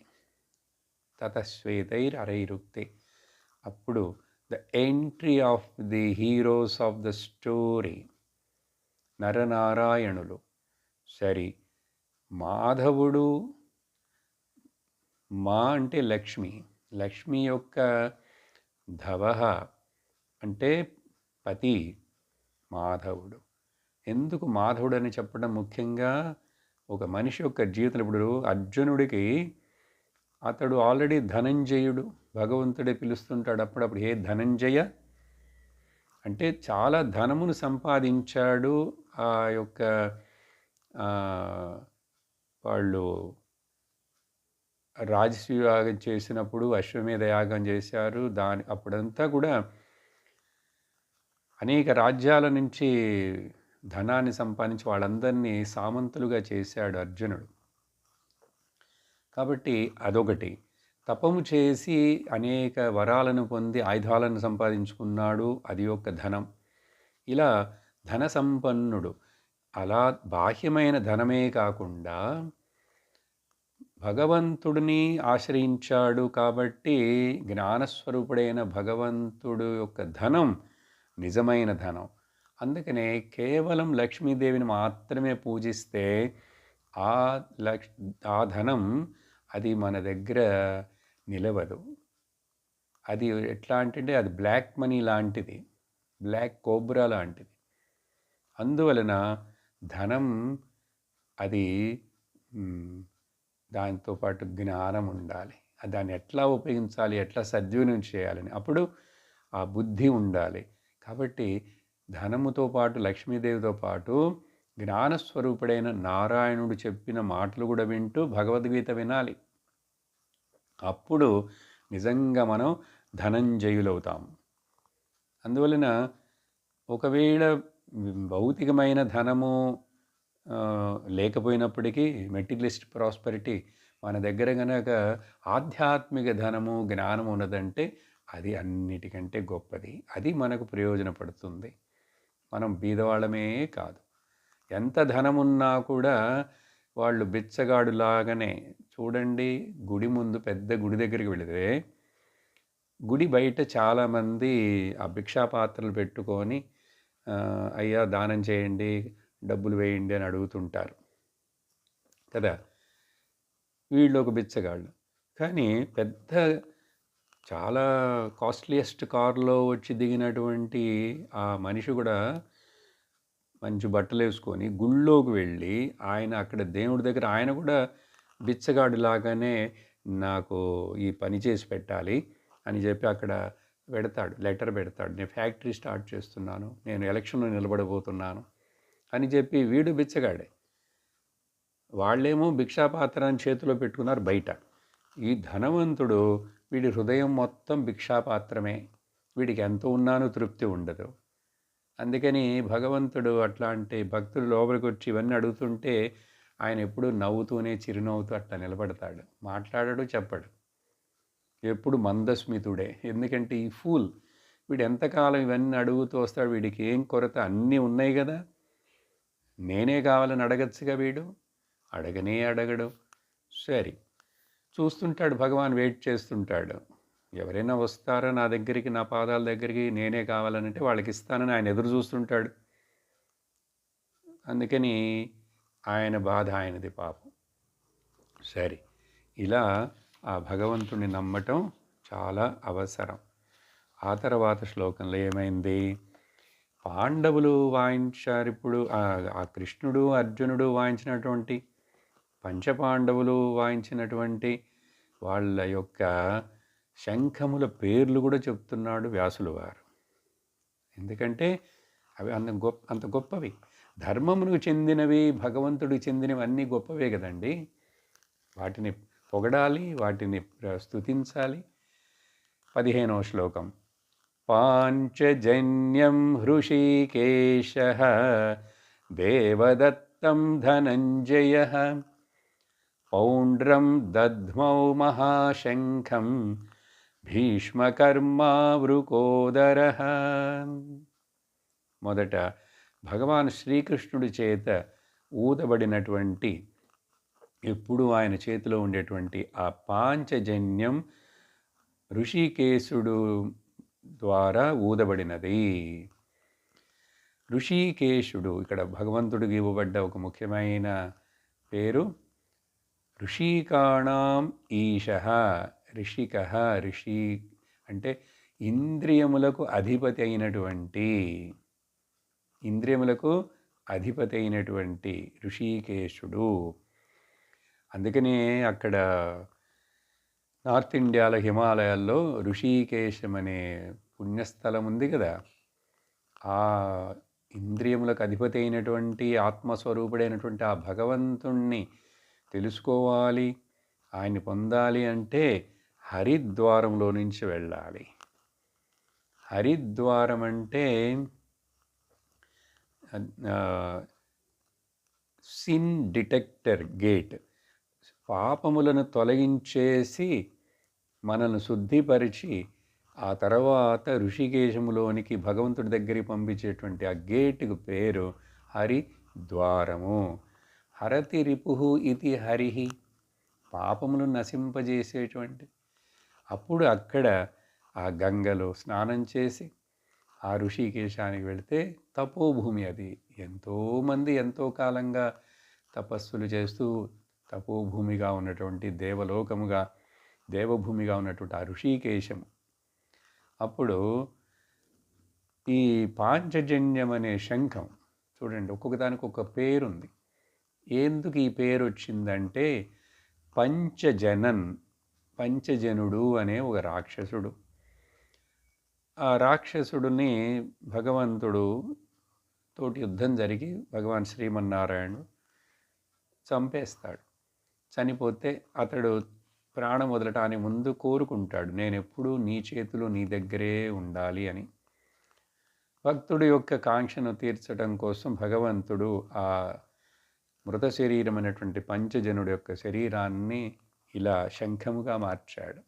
తతశ్వేతైర్ అరైరుక్తే, అప్పుడు the entry of the heroes of the story, నరనారాయణులు. సరి, మాధవుడు, మా అంటే లక్ష్మి, లక్ష్మి యొక్క ధవహ అంటే పతి మాధవుడు. ఎందుకు మాధవుడు అని చెప్పడం? ముఖ్యంగా ఒక మనిషి యొక్క జీవితంలో, ఇప్పుడు అర్జునుడికి అతడు ఆల్రెడీ ధనంజయుడు, భగవంతుడే పిలుస్తుంటాడు అప్పుడప్పుడు, హే ధనంజయ అంటే చాలా ధనమును సంపాదించాడు. ఆ యొక్క వాళ్ళు రాజసూయాగం చేసినప్పుడు అశ్వమేధ యాగం చేశారు. అప్పుడంతా కూడా అనేక రాజ్యాల నుంచి ధనాన్ని సంపాదించి వాళ్ళందరినీ సామంతులుగా చేశాడు అర్జునుడు. కాబట్టి అదొకటి. తపము చేసి అనేక వరాలను పొంది ఆయుధాలను సంపాదించుకున్నాడు, అది యొక్క ధనం. ఇలా ధన సంపన్నుడు. అలా బాహ్యమైన ధనమే కాకుండా భగవంతుడిని ఆశ్రయించాడు కాబట్టి జ్ఞానస్వరూపుడైన భగవంతుడు యొక్క ధనం నిజమైన ధనం. అందుకనే కేవలం లక్ష్మీదేవిని మాత్రమే పూజిస్తే ఆ ఆ ధనం అది మన దగ్గర నిలవదు. అది ఎట్లా అంటే అది బ్లాక్ మనీ లాంటిది, బ్లాక్ కోబ్రా లాంటిది. అందువలన ధనం అది దాంతోపాటు జ్ఞానం ఉండాలి. దాన్ని ఎట్లా ఉపయోగించాలి, ఎట్లా సద్వినియోగం చేయాలని అప్పుడు ఆ బుద్ధి ఉండాలి. కాబట్టి ధనముతో పాటు లక్ష్మీదేవితో పాటు జ్ఞానస్వరూపుడైన నారాయణుడు చెప్పిన మాటలు కూడా వింటూ భగవద్గీత వినాలి. అప్పుడు నిజంగా మనం ధనంజయులవుతాం. అందువలన ఒకవేళ భౌతికమైన ధనము లేకపోయినప్పటికీ మెటీరియలిస్ట్ ప్రాస్పరిటీ మన దగ్గర కనుక ఆధ్యాత్మిక ధనము జ్ఞానం ఉన్నదంటే అది అన్నిటికంటే గొప్పది. అది మనకు ప్రయోజనపడుతుంది. మనం బీదవాళ్ళమే కాదు. ఎంత ధనమున్నా కూడా వాళ్ళు బిచ్చగాడులాగానే. చూడండి, గుడి ముందు పెద్ద గుడి దగ్గరికి వెళితే గుడి బయట చాలామంది ఆ భిక్షాపాత్రలు పెట్టుకొని అయ్యా దానం చేయండి, డబ్బులు వేయండి అని అడుగుతుంటారు కదా. వీళ్ళు ఒక బిచ్చగాళ్ళు. కానీ పెద్ద చాలా కాస్ట్లీయెస్ట్ కారులో వచ్చి దిగినటువంటి ఆ మనిషి కూడా మంచి బట్టలు వేసుకొని గుళ్ళోకి వెళ్ళి ఆయన అక్కడ దేవుడి దగ్గర ఆయన కూడా బిచ్చగాడిలాగానే నాకు ఈ పని చేసి పెట్టాలి అని చెప్పి అక్కడ లెటర్ పెడతాడు. నేను ఫ్యాక్టరీ స్టార్ట్ చేస్తున్నాను, నేను ఎలక్షన్లో నిలబడబోతున్నాను అని చెప్పి వీడు బిచ్చగాడే. వాళ్ళేమో భిక్షాపాత్రాన్ని చేతిలో పెట్టుకున్నారు బయట. ఈ ధనవంతుడు వీడి హృదయం మొత్తం భిక్షాపాత్రమే. వీడికి ఎంత ఉన్నానో తృప్తి ఉండదు. అందుకని భగవంతుడు అట్లాంటి భక్తులు లోపలికి వచ్చి ఇవన్నీ అడుగుతుంటే ఆయన ఎప్పుడు నవ్వుతూనే చిరునవ్వుతూ అట్లా నిలబడతాడు. మాట్లాడాడు, చెప్పడు. ఎప్పుడు మందస్మితుడే. ఎందుకంటే ఈ ఫూల్ వీడు ఎంతకాలం ఇవన్నీ అడుగుతూ వస్తాడు. వీడికి ఏం కొరత, అన్నీ ఉన్నాయి కదా, నేనే కావాలని అడగచ్చుగా. వీడు అడగడు. సరే చూస్తుంటాడు, భగవాన్ వెయిట్ చేస్తుంటాడు. ఎవరైనా వస్తారా నా దగ్గరికి, నా పాదాల దగ్గరికి, నేనే కావాలనంటే వాళ్ళకి ఇస్తానని ఆయన ఎదురు చూస్తుంటాడు. అందుకని ఆయన బాధ ఆయనది పాపం. సరే, ఇలా ఆ భగవంతుని నమ్మటం చాలా అవసరం. ఆ తర్వాత శ్లోకంలో ఏమైంది? పాండవులు వాయించారు. ఇప్పుడు ఆ కృష్ణుడు అర్జునుడు వాయించినటువంటి, పంచపాండవులు వాయించినటువంటి వాళ్ళ యొక్క శంఖముల పేర్లు కూడా చెప్తున్నాడు వ్యాసుల వారు. ఎందుకంటే అవి అంత గొప్పవి, ధర్మమునకు చెందినవి, భగవంతుడికి చెందినవి అన్నీ గొప్పవే కదండి. వాటిని పొగడాలి, వాటిని స్తుతించాలి. 15వ శ్లోకం. పాంచజన్యం హృషీకేశః దేవదత్తం ధనంజయః పౌండ్రం దద్మౌ మహాశంఖం భీష్మకర్మా వృకోదరః. మొదట భగవాన్ శ్రీకృష్ణుడి చేత ఊదబడినటువంటి, ఎప్పుడు ఆయన చేతిలో ఉండేటువంటి ఆ పాంచజన్యం ఋషికేశుడు ద్వారా ఊదబడినది. ఋషికేశుడు ఇక్కడ భగవంతుడికి ఇవ్వబడ్డ ఒక ముఖ్యమైన పేరు. ఋషికాణం ఈశః. ఋషికః, ఋషి అంటే ఇంద్రియములకు అధిపతి అయినటువంటి, ఇంద్రియములకు అధిపతి అయినటువంటి ఋషికేశుడు. అందుకనే అక్కడ నార్త్ ఇండియాలో హిమాలయాల్లో ఋషికేశం అనే పుణ్యస్థలం ఉంది కదా. ఆ ఇంద్రియములకు అధిపతి అయినటువంటి ఆత్మస్వరూపుడైనటువంటి ఆ భగవంతుణ్ణి తెలుసుకోవాలి, ఆయన్ని పొందాలి అంటే హరిద్వారంలో నుంచి వెళ్ళాలి. హరిద్వారం అంటే సిన్ డిటెక్టర్ గేట్. పాపములను తొలగించేసి మనల్ని శుద్ధిపరిచి ఆ తర్వాత ఋషికేశములోనికి భగవంతుడి దగ్గరికి పంపించేటువంటి ఆ గేటుకు పేరు హరిద్వారము. హరతి రిపుహు ఇది హరిహి, పాపమును నశింపజేసేటువంటి. అప్పుడు అక్కడ ఆ గంగలో స్నానం చేసి ఆ ఋషికేశానికి వెళితే తపోభూమి అది. ఎంతోమంది ఎంతో కాలంగా తపస్సులు చేస్తూ తపోభూమిగా ఉన్నటువంటి దేవలోకముగా దేవభూమిగా ఉన్నటువంటి ఆ ఋషికేశము. అప్పుడు ఈ పాంచజన్యం అనే శంఖం చూడండి, ఒక్కొక్క దానికి ఒక పేరుంది. ఎందుకు ఈ పేరు వచ్చిందంటే పంచజనుడు అనే ఒక రాక్షసుడు. ఆ రాక్షసుడిని భగవంతుడు తోటి యుద్ధం జరిగి భగవాన్ శ్రీమన్నారాయణుడు చంపేస్తాడు. చనిపోతే అతడు ప్రాణం వదలటానికి ముందు కోరుకుంటాడు, నేను ఎప్పుడూ నీ చేతిలో నీ దగ్గరే ఉండాలి అని. భక్తుడి యొక్క కాంక్షను తీర్చడం కోసం భగవంతుడు ఆ మృత శరీరం అనేటువంటి పంచజనుడి యొక్క శరీరాన్ని ఇలా శంఖముగా మార్చాడు.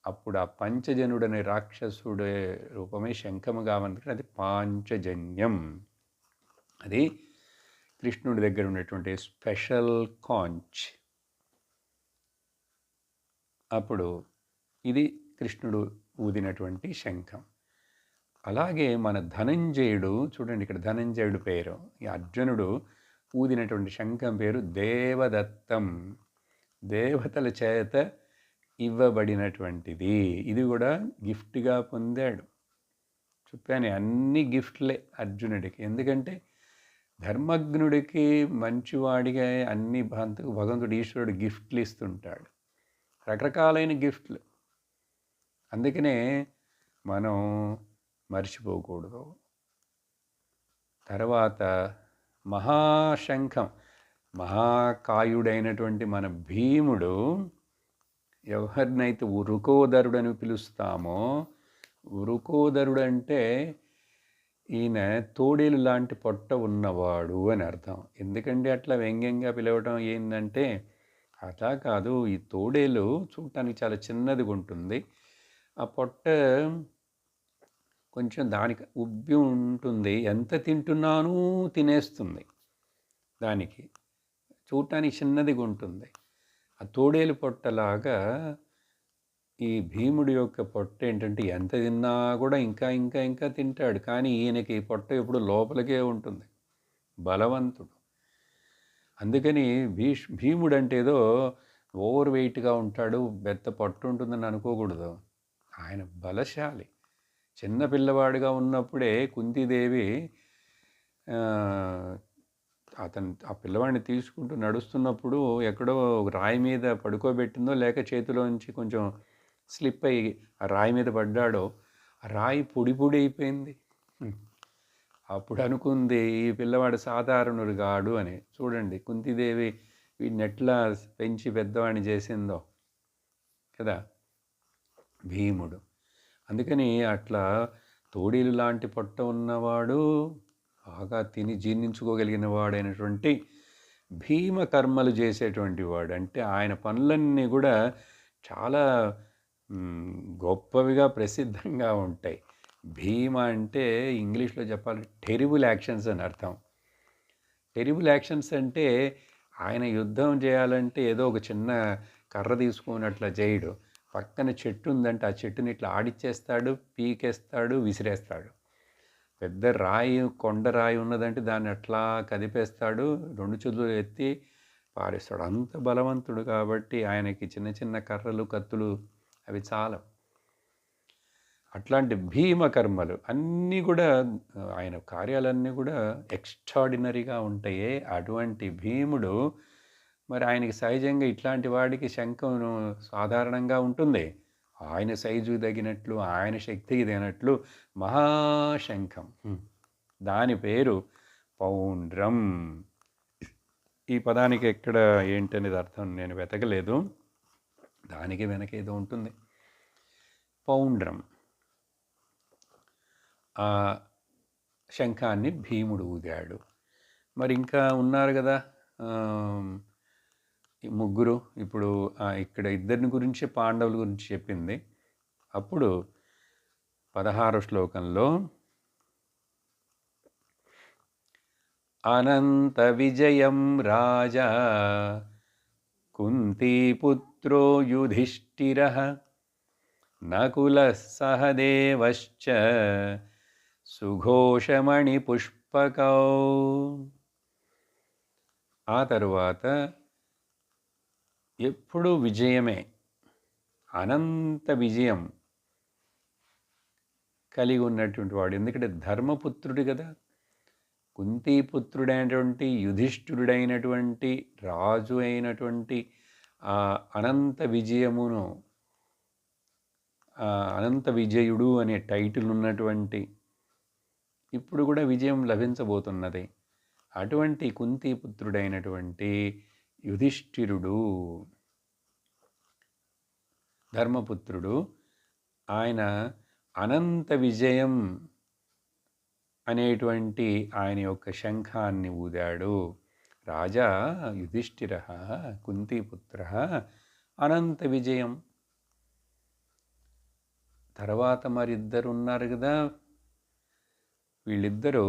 అప్పుడు ఆ పంచజనుడనే రాక్షసుడే రూపమే శంఖముగా అందుకని అది పాంచజన్యం. అది కృష్ణుడి దగ్గర ఉన్నటువంటి స్పెషల్ కాంచ్. అప్పుడు ఇది కృష్ణుడు ఊదినటువంటి శంఖం. అలాగే మన ధనంజయుడు చూడండి, ఇక్కడ ధనంజయుడు పేరు, ఈ అర్జునుడు ఊదినటువంటి శంఖం పేరు దేవదత్తం, దేవతల చేత ఇవ్వబడినటువంటిది. ఇది కూడా గిఫ్ట్గా పొందాడు. చెప్పాను అన్ని గిఫ్ట్లే అర్జునుడికి. ఎందుకంటే ధర్మజ్ఞుడికి మంచివాడిగా అన్ని భగవంతుడు ఈశ్వరుడు గిఫ్ట్లు ఇస్తుంటాడు, రకరకాలైన గిఫ్ట్లు. అందుకనే మనం మర్చిపోకూడదు. తర్వాత మహాశంఖం, మహాకాయుడైనటువంటి మన భీముడు ఎవరినైతే ఉరుకోదరుడని పిలుస్తామో, ఉరుకోదరుడు అంటే ఈయన తోడేలు లాంటి పొట్ట ఉన్నవాడు అని అర్థం. ఎందుకంటే అట్లా వ్యంగ్యంగా పిలవటం ఏంటంటే అలా కాదు, ఈ తోడేలు చూడటానికి చాలా చిన్నదిగా ఉంటుంది, ఆ పొట్ట కొంచెం దానికి ఉబ్బి ఉంటుంది, ఎంత తింటున్నానూ తినేస్తుంది, దానికి చూడటానికి చిన్నదిగా ఉంటుంది. ఆ తోడేలు పొట్టలాగా ఈ భీముడి యొక్క పొట్ట ఏంటంటే ఎంత తిన్నా కూడా ఇంకా ఇంకా ఇంకా తింటాడు, కానీ ఈయనకి పొట్ట ఎప్పుడు లోపలికే ఉంటుంది, బలవంతుడు. అందుకని భీముడు అంటే ఏదో ఓవర్ వెయిట్గా ఉంటాడు, పెద్ద పొట్ట ఉంటుందని అనుకోకూడదు. ఆయన బలశాలి. చిన్న పిల్లవాడిగా ఉన్నప్పుడే కుంతీదేవి ఆ పిల్లవాడిని తీసుకుంటూ నడుస్తున్నప్పుడు ఎక్కడో రాయి మీద పడుకోబెట్టిందో లేక చేతిలోంచి కొంచెం స్లిప్ అయ్యి ఆ రాయి మీద పడ్డాడో, ఆ రాయి పొడి పొడి అయిపోయింది. అప్పుడు అనుకుంది ఈ పిల్లవాడు సాధారణుడు కాడు అని. చూడండి కుంతీదేవి వీడిని ఎట్లా పెంచి పెద్దవాడిని చేసిందో కదా భీముడు. అందుకని అట్లా తోడీలు లాంటి పొట్ట ఉన్నవాడు, బాగా తిని జీర్ణించుకోగలిగిన వాడైనటువంటి భీమ కర్మలు చేసేటువంటి వాడు. అంటే ఆయన పనులన్నీ కూడా చాలా గొప్పవిగా ప్రసిద్ధంగా ఉంటాయి. భీమ అంటే ఇంగ్లీష్లో చెప్పాలి టెరిబుల్ యాక్షన్స్ అని అర్థం. టెరిబుల్ యాక్షన్స్ అంటే ఆయన యుద్ధం చేయాలంటే ఏదో ఒక చిన్న కర్ర తీసుకొని అట్లా చేయడు. పక్కన చెట్టు ఉందంటే ఆ చెట్టుని ఇట్లా ఆడిచ్చేస్తాడు, పీకేస్తాడు, విసిరేస్తాడు. పెద్ద రాయి, కొండ రాయి ఉన్నదంటే దాన్ని అట్లా కదిపేస్తాడు, రెండు చేతులు ఎత్తి పారేస్తాడు. అంత బలవంతుడు కాబట్టి ఆయనకి చిన్న చిన్న కర్రలు, కత్తులు అవి చాలా. అట్లాంటి భీమ కర్మలు అన్నీ కూడా ఆయన కార్యాలన్నీ కూడా ఎక్స్ట్రాడినరీగా ఉంటాయి. అటువంటి భీముడు మరి ఆయనకి సహజంగా ఇట్లాంటి వాడికి శంఖం సాధారణంగా ఉంటుంది. ఆయన సైజు తగినట్లు, ఆయన శక్తికి తగినట్లు మహాశంఖం, దాని పేరు పౌండ్రం. ఈ పదానికి ఎక్కడ ఏంటనేది అర్థం నేను వెతకలేదు, దానికి వెనకేదో ఉంటుంది. పౌండ్రం, ఆ శంఖాన్ని భీముడు ఊదాడు. మరి ఇంకా ఉన్నారు కదా ఈ ముగ్గురు ఇప్పుడు ఇక్కడ ఇద్దరిని గురించి పాండవుల గురించి చెప్పింది. అప్పుడు 16వ శ్లోకంలో అనంత విజయం రాజా కుంతీపుత్రో యుధిష్ఠిరః నకులః సహదేవశ్చ సుఘోషమణిపుష్పకౌ. ఆ తరువాత ఎప్పుడూ విజయమే, అనంత విజయం కలిగి ఉన్నటువంటి వాడు. ఎందుకంటే ధర్మపుత్రుడు కదా, కుంతీపుత్రుడైనటువంటి యుధిష్ఠిరుడైనటువంటి రాజు అయినటువంటి ఆ అనంత విజయమును, అనంత విజయుడు అనే టైటిల్ ఉన్నటువంటి, ఇప్పుడు కూడా విజయం లభించబోతున్నది అటువంటి కుంతీపుత్రుడైనటువంటి యుధిష్ఠిరుడు, ధర్మపుత్రుడు, ఆయన అనంత విజయం అనేటువంటి ఆయన యొక్క శంఖాన్ని ఊదాడు. రాజా యుధిష్ఠిరః కుంతీపుత్రః అనంత విజయం. తర్వాత మరిద్దరు ఉన్నారు కదా, వీళ్ళిద్దరూ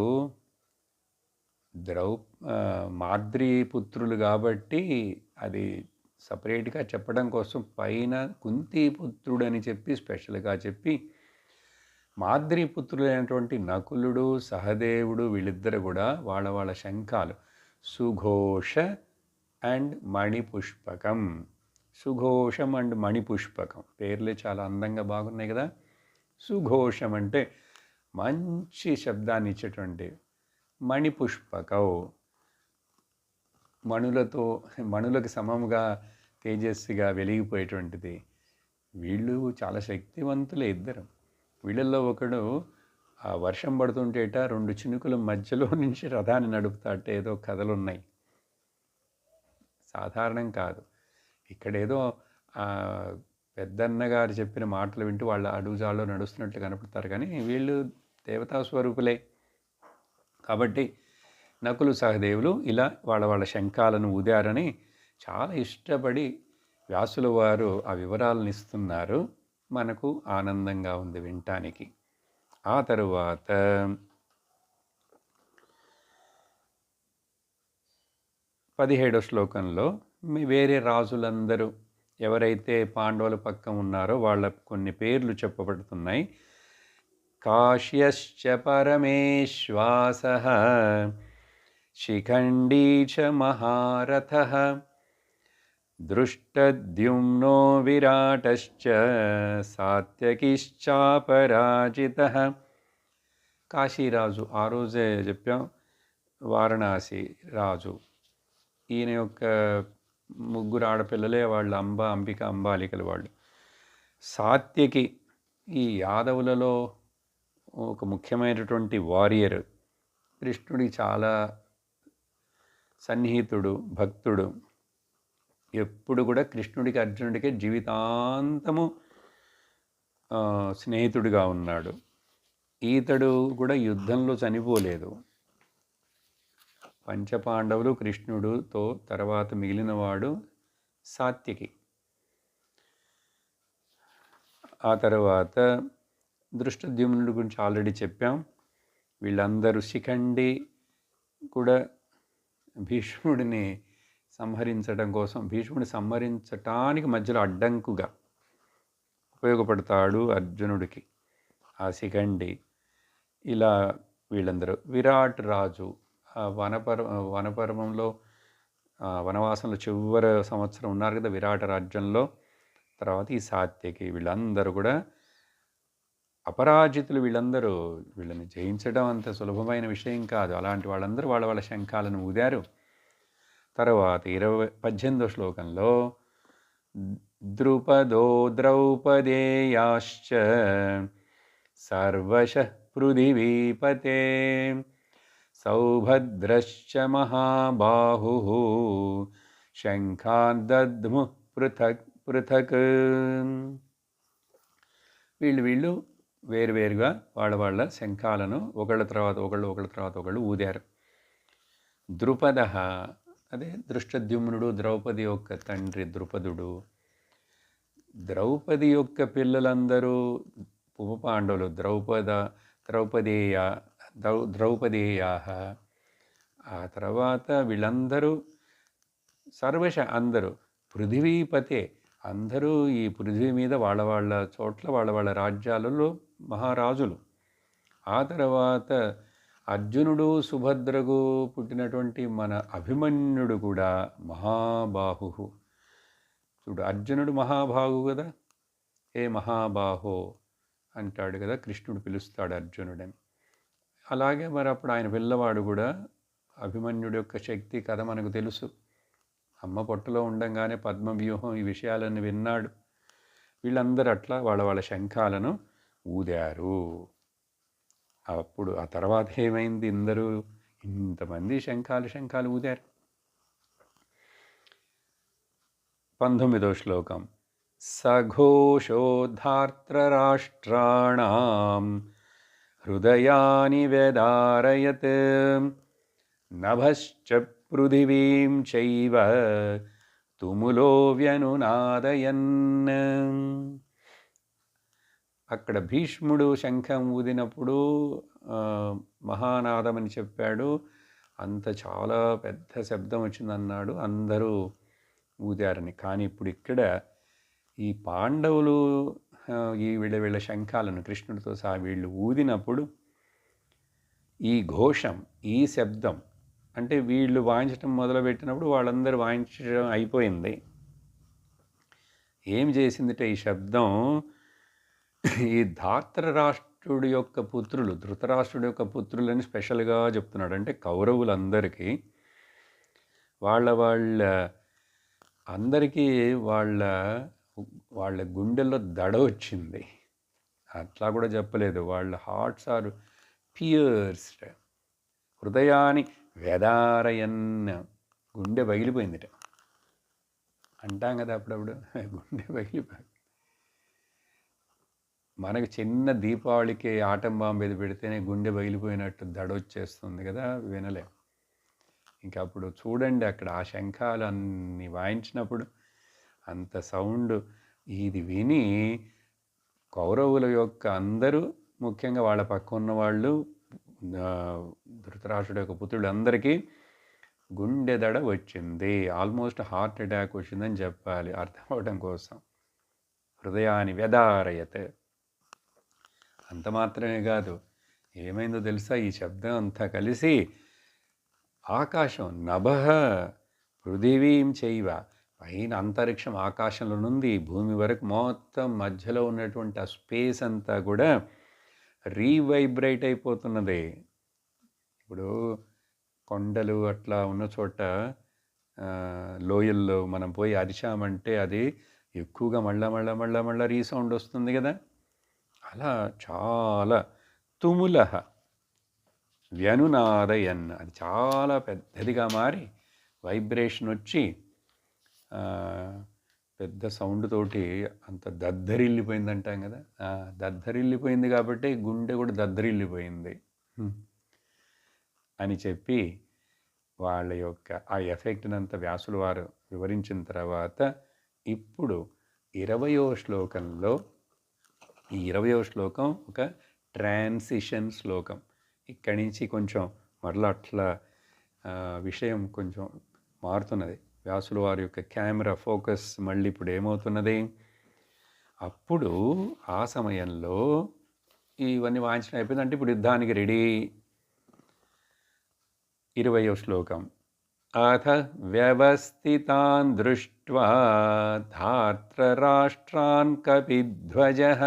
మాద్రీపుత్రులు కాబట్టి అది సపరేట్గా చెప్పడం కోసం పైన కుంతీపుత్రుడు అని చెప్పి స్పెషల్గా చెప్పి, మాద్రీపుత్రులైనటువంటి నకులుడు సహదేవుడు వీళ్ళిద్దరు కూడా వాళ్ళ వాళ్ళ శంఖాలు సుఘోష అండ్ మణిపుష్పకం. సుఘోషం అండ్ మణిపుష్పకం పేర్లే చాలా అందంగా బాగున్నాయి కదా. సుఘోషం అంటే మంచి శబ్దాన్ని ఇచ్చేటువంటి, మణిపుష్పకౌ మణులకు సమముగా తేజస్సుగా వెలిగిపోయేటువంటిది. వీళ్ళు చాలా శక్తివంతులే ఇద్దరు. వీళ్ళల్లో ఒకడు ఆ వర్షం పడుతుంటేట 2 చినుకుల మధ్యలో నుంచి రథాన్ని నడుపుతాట. ఏదో కథలు ఉన్నాయి, సాధారణం కాదు. ఇక్కడేదో పెద్దన్నగారు చెప్పిన మాటలు వింటూ వాళ్ళ అడుగుజాల్లో నడుస్తున్నట్లు కనపడతారు, కానీ వీళ్ళు దేవతా స్వరూపులే. కాబట్టి నకులు సహదేవులు ఇలా వాళ్ళ వాళ్ళ శంఖాలను ఊదారని చాలా ఇష్టపడి వ్యాసుల వారు ఆ వివరాలను ఇస్తున్నారు. మనకు ఆనందంగా ఉంది వినటానికి. ఆ తరువాత 17వ శ్లోకంలో వేరే రాజులందరూ ఎవరైతే పాండవుల పక్కన ఉన్నారో వాళ్ళ కొన్ని పేర్లు చెప్పబడుతున్నాయి. కాశ్యశ్చ పరమేశ్వాసః శిఖండీ చ మహారథః దృష్టద్యుమ్నో విరాటశ్చ సాత్యకిశ్చాపరాజితః. కాశీరాజు ఆ రోజే చెప్పాం, వారణాసి రాజు. ఈయన యొక్క ముగ్గురు ఆడపిల్లలే వాళ్ళు, అంబిక అంబాలికలు వాళ్ళు. సాత్యకి ఈ యాదవులలో ఒక ముఖ్యమైనటువంటి వారియర్, కృష్ణుడి చాలా సన్నిహితుడు, భక్తుడు. ఎప్పుడు కూడా కృష్ణుడికి అర్జునుడికి జీవితాంతము స్నేహితుడిగా ఉన్నాడు. ఈతడు కూడా యుద్ధంలో చనిపోలేదు. పంచపాండవులు కృష్ణుడుతో తర్వాత మిగిలినవాడు సాత్యకి. ఆ తర్వాత దృష్టద్యుమ్నుడి గురించి ఆల్రెడీ చెప్పాం. వీళ్ళందరూ శిఖండి కూడా భీష్ముడిని సంహరించడం కోసం, భీష్ముడిని సంహరించటానికి మధ్యలో అడ్డంకుగా ఉపయోగపడతాడు అర్జునుడికి ఆ శిఖండి. ఇలా వీళ్ళందరూ. విరాట్ రాజు వనపర్వంలో వనవాసంలో చివరి సంవత్సరం ఉన్నారు కదా విరాట రాజ్యంలో. తర్వాత ఈ సాత్యకి, వీళ్ళందరూ కూడా అపరాజితులు. వీళ్ళని జయించడం అంత సులభమైన విషయం కాదు. అలాంటి వాళ్ళందరూ వాళ్ళ వాళ్ళ శంఖాలను ఊదారు. తర్వాత 18వ శ్లోకంలో ద్రుపదో ద్రౌపదేయాశ్చ సర్వశః పృథివీపతే సౌభద్రశ్చ మహాబాహుః శంఖాన్ దద్ముః పృథక్ పృథక్. వీళ్ళు వేరువేరుగా వాళ్ళ శంఖాలను ఒకళ్ళ తర్వాత ఒకళ్ళు ఊదారు. ద్రుపదః అదే దృష్టద్యుమ్నుడు ద్రౌపది యొక్క తండ్రి ద్రుపదుడు. ద్రౌపది యొక్క పిల్లలందరూ ఉప పాండవులు. ద్రౌపదేయ ద్రౌపదేయాహ. ఆ తర్వాత వీళ్ళందరూ అందరూ పృథివీపతే, అందరూ ఈ పృథివీ మీద వాళ్ళ వాళ్ళ చోట్ల వాళ్ళ వాళ్ళ రాజ్యాలలో మహారాజులు. ఆ తర్వాత అర్జునుడు సుభద్రకు పుట్టినటువంటి మన అభిమన్యుడు కూడా మహాబాహు. చూడు, అర్జునుడు మహాబాహు కదా, ఏ మహాబాహో అంటాడు కదా, కృష్ణుడు పిలుస్తాడు అర్జునుడని. అలాగే మరి అప్పుడు ఆయన పిల్లవాడు కూడా అభిమన్యుడి యొక్క శక్తి కథ మనకు తెలుసు. అమ్మ పొట్టలో ఉండంగానే పద్మవ్యూహం ఈ విషయాలన్నీ విన్నాడు. వీళ్ళందరూ అట్లా వాళ్ళ వాళ్ళ శంఖాలను ఊదారు. అప్పుడు ఆ తర్వాత ఏమైంది, ఇంతమంది శంఖాలు ఊదారు. 19వ శ్లోకం. సఘోషోధార్తరాష్ట్రాణాం హృదయాని వ్యదారయత్ నభశ్చ పృథివీం చైవ తుములో వ్యనునాదయన్. అక్కడ భీష్ముడు శంఖం ఊదినప్పుడు మహానాదం అని చెప్పాడు. అంత చాలా పెద్ద శబ్దం వచ్చిందన్నాడు, అందరూ ఊదారని. కానీ ఇప్పుడు ఇక్కడ ఈ పాండవులు ఈ వీళ్ళ శంఖాలను కృష్ణుడితో సహా వీళ్ళు ఊదినప్పుడు ఈ ఘోషం, ఈ శబ్దం, అంటే వీళ్ళు వాయించడం మొదలుపెట్టినప్పుడు వాళ్ళందరూ వాయించడం అయిపోయింది. ఏం చేసిందిటే ఈ శబ్దం ఈ ధృతరాష్ట్రుడి యొక్క పుత్రులని స్పెషల్గా చెప్తున్నాడు. అంటే కౌరవులందరికీ అందరికీ వాళ్ళ గుండెల్లో దడ వచ్చింది. అట్లా కూడా చెప్పలేదు, వాళ్ళ హార్ట్స్ ఆర్ పియర్స్డ్. హృదయాన్ని వ్యదారయన్, గుండె పగిలిపోయిందిట అంటాం కదా అప్పుడప్పుడు, గుండె పగిలిపోయింది. మనకు చిన్న దీపావళికి ఆటం బాంబు ఏది పెడితేనే గుండె పగిలిపోయినట్టు దడ వచ్చేస్తుంది కదా, వినలేం. ఇంకా అప్పుడు చూడండి అక్కడ ఆ శంఖాలు అన్ని వాయించినప్పుడు అంత సౌండ్ ఇది విని కౌరవుల యొక్క అందరూ, ముఖ్యంగా వాళ్ళ పక్క ఉన్న వాళ్ళు, ధృతరాష్ట్రుడి యొక్క పుత్రుడు అందరికీ గుండె దడ వచ్చింది. ఆల్మోస్ట్ హార్ట్ అటాక్ వచ్చిందని చెప్పాలి అర్థం అవడం కోసం. హృదయాన్ని వ్యదారయత్. అంత మాత్రమే కాదు, ఏమైందో తెలుసా, ఈ శబ్దం అంతా కలిసి ఆకాశం, నభః పృథివీం చైవ, పైన అంతరిక్షం ఆకాశంలో నుండి భూమి వరకు మొత్తం మధ్యలో ఉన్నటువంటి ఆ స్పేస్ అంతా కూడా రీవైబ్రేట్ అయిపోతున్నది. ఇప్పుడు కొండలు అట్లా ఉన్న చోట లోయల్లో మనం పోయి అరిచామంటే అది ఎక్కువగా మళ్ళా రీసౌండ్ వస్తుంది కదా, అలా చాలా తుములః వ్యనునాదయన్, అది చాలా పెద్దదిగా మారి వైబ్రేషన్ వచ్చి పెద్ద సౌండ్ తోటి అంత దద్దరిల్లిపోయింది అంటాం కదా, దద్దరిల్లిపోయింది కాబట్టి గుండె కూడా దద్దరిల్లిపోయింది అని చెప్పి వాళ్ళ యొక్క ఆ ఎఫెక్ట్ని అంతా వ్యాసుల వారు వివరించిన తర్వాత ఇప్పుడు 20వ శ్లోకంలో, ఈ 20వ శ్లోకం ఒక ట్రాన్సిషన్ శ్లోకం. ఇక్కడి నుంచి కొంచెం మరలా అట్లా విషయం కొంచెం మారుతున్నది. వ్యాసుల వారి యొక్క కెమెరా ఫోకస్ మళ్ళీ ఇప్పుడు ఏమవుతున్నది, అప్పుడు ఆ సమయంలో ఇవన్నీ వాయించడం అయిపోయింది అంటే ఇప్పుడు యుద్ధానికి రెడీ. 20వ శ్లోకం. అథ వ్యవస్థితాన్ దృష్ట్వా ధార్తరాష్ట్రాన్ కపిధ్వజః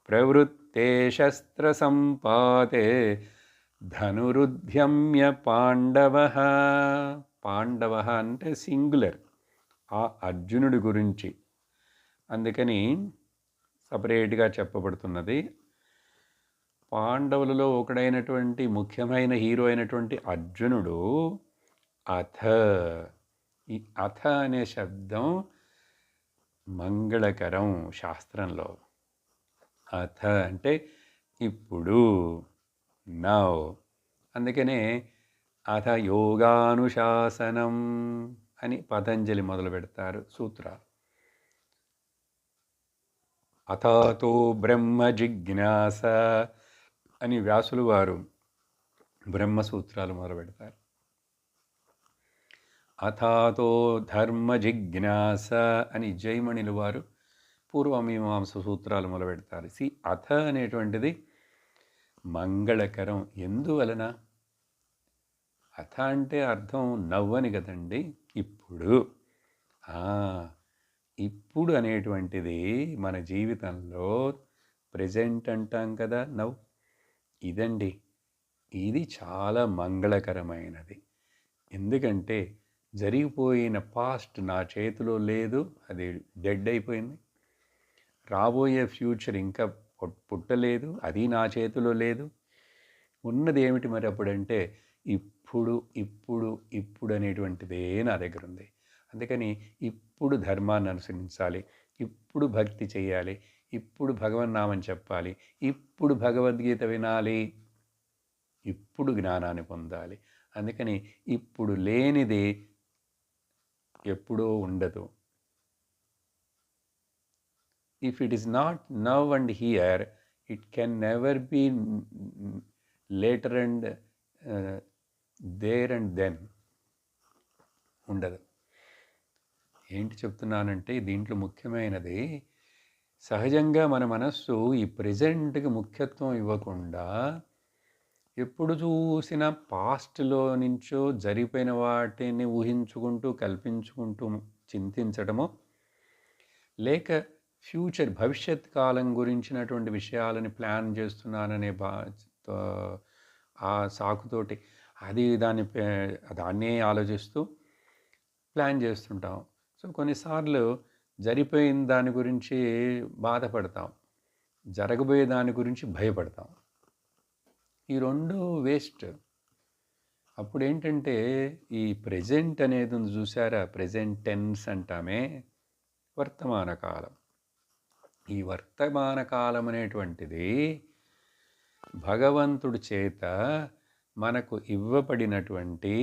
ప్రవృత్తే శస్త్రసంపాతే ధనురుద్యమ్య పాండవః. పాండవః అంటే సింగులర్, ఆ అర్జునుడి గురించి, అందుకని సపరేట్గా చెప్పబడుతున్నది. పాండవులలో ఒకడైనటువంటి ముఖ్యమైన హీరో అయినటువంటి అర్జునుడు ఈ అథ అనే శబ్దం మంగళకరం శాస్త్రంలో. అథ అంటే ఇప్పుడు, నౌ. అందుకనే అథ యోగానుశాసనం అని పతంజలి మొదలు పెడతారు సూత్రాలు. అథాతో బ్రహ్మ జిజ్ఞాస అని వ్యాసులు వారు బ్రహ్మసూత్రాలు మొదలు పెడతారు. అథాతో ధర్మ జిజ్ఞాస అని జైమణిలు వారు పూర్వమీమాంస సూత్రాలు మొదలు పెడతారు. అథ అనేటువంటిది మంగళకరం. ఎందువలన? అథ అంటే అర్థం నవ్వని కదండి. ఇప్పుడు ఇప్పుడు అనేటువంటిది మన జీవితంలో ప్రెజెంట్ అంటాం కదా, నవ్వు. ఇదండి, ఇది చాలా మంగళకరమైనది. ఎందుకంటే జరిగిపోయిన పాస్ట్ నా చేతిలో లేదు, అది డెడ్ అయిపోయింది. రాబోయే ఫ్యూచర్ ఇంకా పుట్టలేదు, అది నా చేతిలో లేదు. ఉన్నది ఏమిటి మరి అప్పుడంటే ఇప్పుడు ఇప్పుడు ఇప్పుడు అనేటువంటిదే నా దగ్గర ఉంది. అందుకని ఇప్పుడు ధర్మాన్ని అనుసరించాలి, ఇప్పుడు భక్తి చేయాలి, ఇప్పుడు భగవన్నామని చెప్పాలి, ఇప్పుడు భగవద్గీత వినాలి, ఇప్పుడు జ్ఞానాన్ని పొందాలి. అందుకని ఇప్పుడు లేనిది ఎప్పుడూ ఉండదు. If it is not now and here, it can never be later and there and then. ఉండదు. ఏంటి చెప్తున్నానంటే దీంట్లో ముఖ్యమైనది, సహజంగా మన మనస్సు ఈ ప్రెజెంట్కి ముఖ్యత్వం ఇవ్వకుండా ఎప్పుడు చూసినా పాస్ట్లో నుంచో జరిగిపోయిన వాటిని ఊహించుకుంటూ కల్పించుకుంటూ చింతించడము, లేక ఫ్యూచర్ భవిష్యత్ కాలం గురించినటువంటి విషయాలని ప్లాన్ చేస్తున్నాననే ఆ సాకుతోటి దాన్నే ఆలోచిస్తూ ప్లాన్ చేస్తుంటాం. సో కొన్నిసార్లు జరిగిపోయిన దాని గురించి బాధపడతాం, జరగబోయే దాని గురించి భయపడతాం. ఈ రెండు వేస్ట్. అప్పుడు ఏంటంటే ఈ ప్రెజెంట్ అనేది ఉంది చూసారా, ప్రెజెంట్ టెన్స్ అంటామే, వర్తమాన కాలం. ఈ వర్తమాన కాలం అనేటువంటిది భగవంతుడి చేత మనకు ఇవ్వబడినటువంటి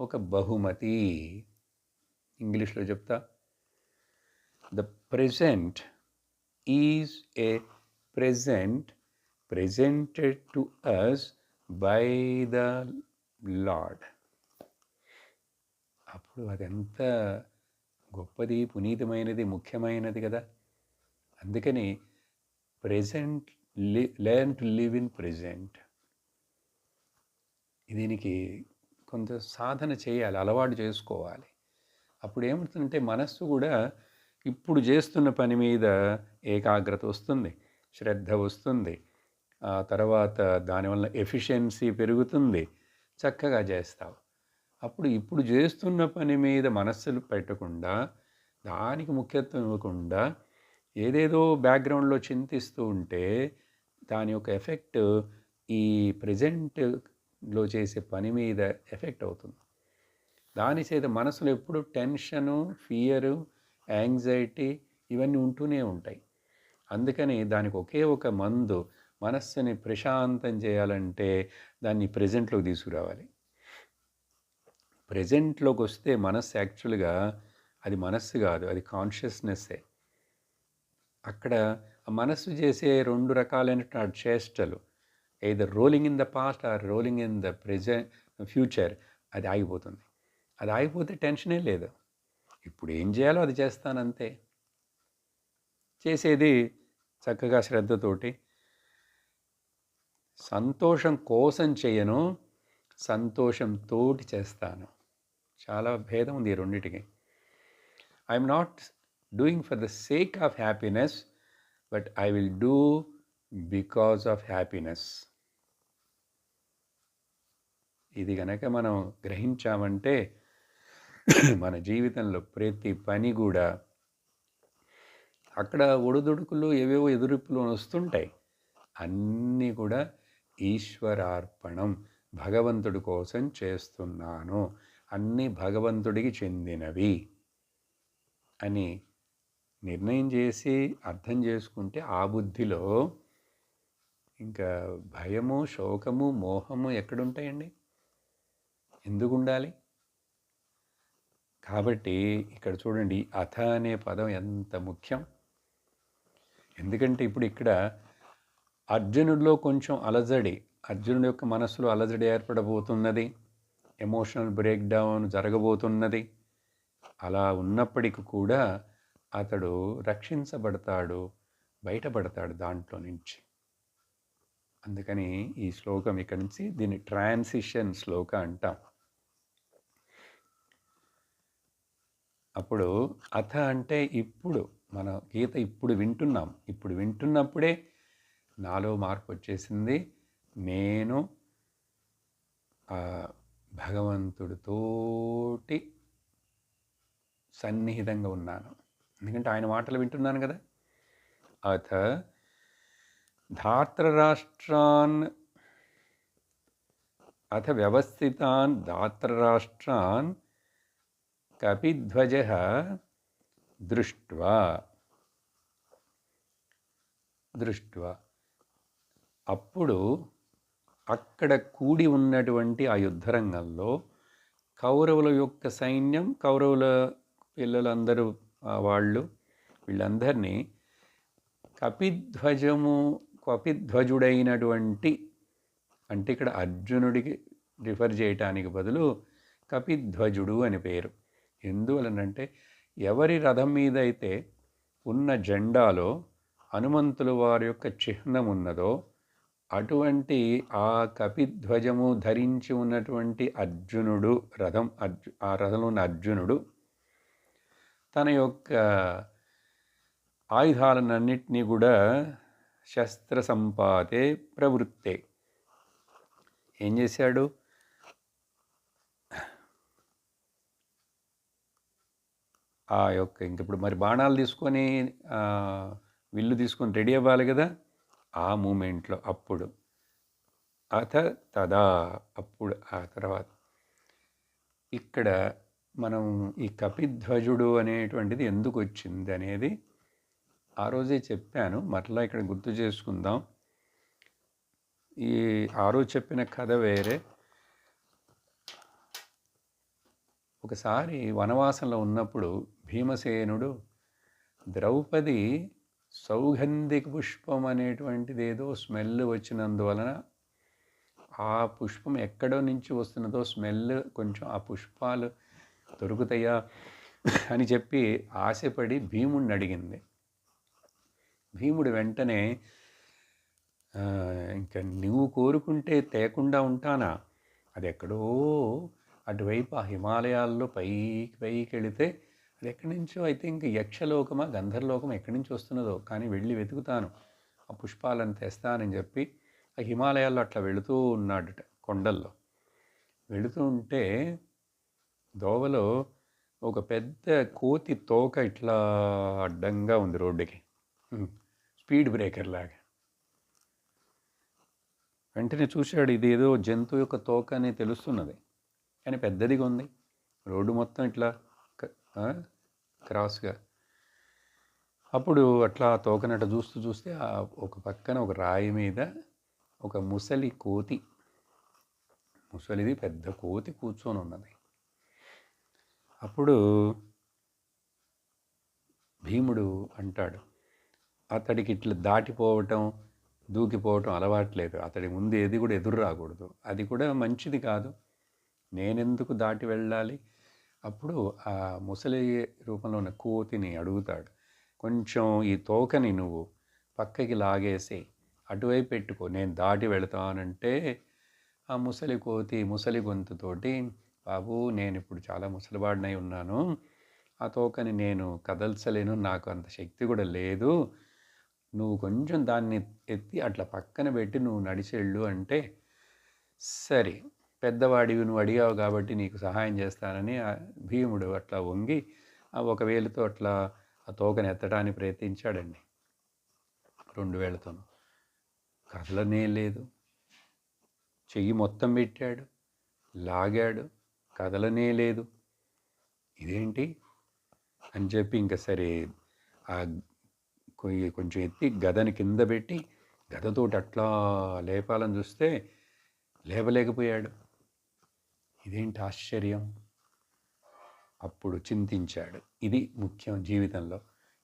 ఒక బహుమతి. ఇంగ్లీష్లో చెప్తా, the present is a present presented to us by the Lord. అప్పుడు అదెంత గొప్పది, పునీతమైనది, ముఖ్యమైనది కదా. అందుకని present learn to live in present. దీనికి కొంత సాధన చేయాలి, అలవాటు చేసుకోవాలి. అప్పుడు ఏమవుతుందంటే మనస్సు కూడా ఇప్పుడు చేస్తున్న పని మీద ఏకాగ్రత వస్తుంది, శ్రద్ధ వస్తుంది. ఆ తర్వాత దానివల్ల ఎఫిషియన్సీ పెరుగుతుంది, చక్కగా చేస్తావు. అప్పుడు ఇప్పుడు చేస్తున్న పని మీద మనస్సులు పెట్టకుండా, దానికి ముఖ్యత్వం ఇవ్వకుండా ఏదేదో బ్యాక్గ్రౌండ్లో చింతిస్తూ ఉంటే దాని యొక్క ఎఫెక్ట్ ఈ ప్రజెంట్లో చేసే పని మీద ఎఫెక్ట్ అవుతుంది. దాని చేత మనసులో ఎప్పుడు టెన్షను, ఫియరు, యాంగ్జైటీ ఇవన్నీ ఉంటూనే ఉంటాయి. అందుకని దానికి ఒకే ఒక మందు, మనస్సుని ప్రశాంతం చేయాలంటే దాన్ని ప్రెజెంట్లోకి తీసుకురావాలి. ప్రెజెంట్లోకి వస్తే మనస్సు యాక్చువల్గా అది మనస్సు కాదు, అది కాన్షియస్నెస్సే. అక్కడ మనస్సు చేసే రెండు రకాలైన చేష్టలు, either rolling in the past or rolling in the future, అది ఆగిపోతుంది. అది ఆగిపోతే టెన్షనే లేదు. ఇప్పుడు ఏం చేయాలో అది చేస్తానంతే. చేసేది చక్కగా శ్రద్ధతోటి, సంతోషం కోసం చేయను, సంతోషంతోటి చేస్తాను. చాలా భేదం ఉంది ఈ రెండింటికి. I'm not doing for the sake of happiness, but I will do because of happiness. ఇది కనుక మనం గ్రహించామంటే మన జీవితంలో ప్రతి పని కూడా, అక్కడ ఒడిదుడుకులు ఏవేవో ఎదురుపులు వస్తుంటాయి, అన్నీ కూడా ఈశ్వరార్పణం, భగవంతుడి కోసం చేస్తున్నాను, అన్నీ భగవంతుడికి చెందినవి అని నిర్ణయం చేసి అర్థం చేసుకుంటే ఆ బుద్ధిలో ఇంకా భయము, శోకము, మోహము ఎక్కడుంటాయండి? ఎందుకు ఉండాలి? కాబట్టి ఇక్కడ చూడండి, అథ అనే పదం ఎంత ముఖ్యం. ఎందుకంటే ఇప్పుడు ఇక్కడ అర్జునుడిలో కొంచెం అలజడి, అర్జునుడి యొక్క మనసులో అలజడి ఏర్పడబోతున్నది, ఎమోషనల్ బ్రేక్ డౌన్ జరగబోతున్నది. అలా ఉన్నప్పటికీ కూడా అతడు రక్షించబడతాడు, బయటపడతాడు దాంట్లో నుంచి. అందుకని ఈ శ్లోకం ఇక్కడి నుంచి దీన్ని ట్రాన్సిషన్ శ్లోక అంటాం. అప్పుడు అథ అంటే ఇప్పుడు మన గీత ఇప్పుడు వింటున్నాం. ఇప్పుడు వింటున్నప్పుడే నాలో మార్పు వచ్చేసింది. నేను భగవంతుడితోటి సన్నిహితంగా ఉన్నాను. ఎందుకంటే ఆయన మాటలు వింటున్నాను కదా. అథ ధాత్రరాష్ట్రాన్ అథ వ్యవస్థితాన్ ధాత్రరాష్ట్రాన్ కపిధ్వజ దృష్ట్వా అప్పుడు అక్కడ కూడి ఉన్నటువంటి ఆ యుద్ధరంగంలో కౌరవుల యొక్క సైన్యం, కౌరవుల పిల్లలందరూ వాళ్ళు వీళ్ళందరినీ కపిధ్వజుడైనటువంటి, అంటే ఇక్కడ అర్జునుడికి రిఫర్ చేయటానికి బదులు కపిధ్వజుడు అని పేరు. ఎందువలనంటే ఎవరి రథం మీద అయితే ఉన్న జెండాలో హనుమంతుల వారి యొక్క చిహ్నం ఉన్నదో అటువంటి ఆ కపిధ్వజము ధరించి ఉన్నటువంటి అర్జునుడు ఆ రథంలో ఉన్న అర్జునుడు తన యొక్క ఆయుధాలన్నింటినీ కూడా శస్త్ర సంపాతే ప్రవృత్తే ఏం చేశాడు? ఆ యొక్క ఇప్పుడు మరి బాణాలు తీసుకొని విల్లు తీసుకొని రెడీ అవ్వాలి కదా. ఆ మూమెంట్లో అప్పుడు అథ తదా, అప్పుడు ఆ తర్వాత ఇక్కడ మనం ఈ కపిధ్వజుడు అనేటువంటిది ఎందుకు వచ్చింది అనేది ఆ రోజే చెప్పాను. మరలా ఇక్కడ గుర్తు చేసుకుందాం. ఆ రోజు చెప్పిన కథ వేరే. ఒకసారి వనవాసంలో ఉన్నప్పుడు భీమసేనుడు ద్రౌపది సౌగంధిక పుష్పం అనేటువంటిది ఏదో స్మెల్ వచ్చినందువలన, ఆ పుష్పం ఎక్కడో నుంచి వస్తున్నదో స్మెల్, కొంచెం ఆ పుష్పాలు దొరుకుతాయా అని చెప్పి ఆశపడి భీముడిని అడిగింది. భీముడు వెంటనే ఇంకా నువ్వు కోరుకుంటే తేకుండా ఉంటానా, అది ఎక్కడో అటువైపు ఆ హిమాలయాల్లో పైకి వెళితే అది ఎక్కడి నుంచో, అయితే ఇంక యక్షలోకమా గంధర్లోకమా ఎక్కడి నుంచి వస్తున్నదో, కానీ వెళ్ళి వెతుకుతాను, ఆ పుష్పాలను తెస్తానని చెప్పి ఆ హిమాలయాల్లో అట్లా వెళుతూ ఉన్నాడట. కొండల్లో వెళుతూ ఉంటే దోవలో ఒక పెద్ద కోతి తోక ఇట్లా అడ్డంగా ఉంది రోడ్డుకి, స్పీడ్ బ్రేకర్ లాగా. వెంటనే చూశాడు, ఇది ఏదో జంతువు యొక్క తోక అని తెలుస్తున్నది, కానీ పెద్దదిగా ఉంది, రోడ్డు మొత్తం ఇట్లా క్రాస్గా. అప్పుడు అట్లా తోకనట చూస్తే ఒక పక్కన ఒక రాయి మీద ఒక ముసలిది పెద్ద కోతి కూర్చొని ఉన్నది. అప్పుడు భీముడు అంటాడు, అతడికి ఇట్లా దాటిపోవటం దూకిపోవటం అలవాట్లేదు, అతడి ముందు ఏది కూడా ఎదురు రాకూడదు, అది కూడా మంచిది కాదు, నేనెందుకు దాటి వెళ్ళాలి. అప్పుడు ఆ ముసలి రూపంలో ఉన్న కోతిని అడుగుతాడు, కొంచెం ఈ తోకని నువ్వు పక్కకి లాగేసి అటువైపు పెట్టుకో, నేను దాటి వెళతానంటే ఆ ముసలి గొంతుతోటి, బాబు నేను ఇప్పుడు చాలా ముసలివాడినై ఉన్నాను, ఆ తోకని నేను కదల్చలేను, నాకు అంత శక్తి కూడా లేదు, నువ్వు కొంచెం దాన్ని ఎత్తి అట్లా పక్కన పెట్టి నువ్వు నడిచెళ్ళు అంటే, సరే పెద్దవాడివి నువ్వు అడిగావు కాబట్టి నీకు సహాయం చేస్తానని భీముడు అట్లా వంగి ఒక వేలుతో అట్లా ఆ తోకని ఎత్తడానికి ప్రయత్నించాడండి. 2 వేళ్లతోనూ కదలనే లేదు. చెయ్యి మొత్తం పెట్టాడు, లాగాడు, కదలనే లేదు. ఇదేంటి అని చెప్పి ఇంకా సరే ఆ కొంచెం ఎత్తి గదని కింద పెట్టి గదతోటి అట్లా లేపాలని చూస్తే లేపలేకపోయాడు. ఇదేంటి ఆశ్చర్యం? అప్పుడు చింతించాడు. ఇది ముఖ్యం జీవితంలో.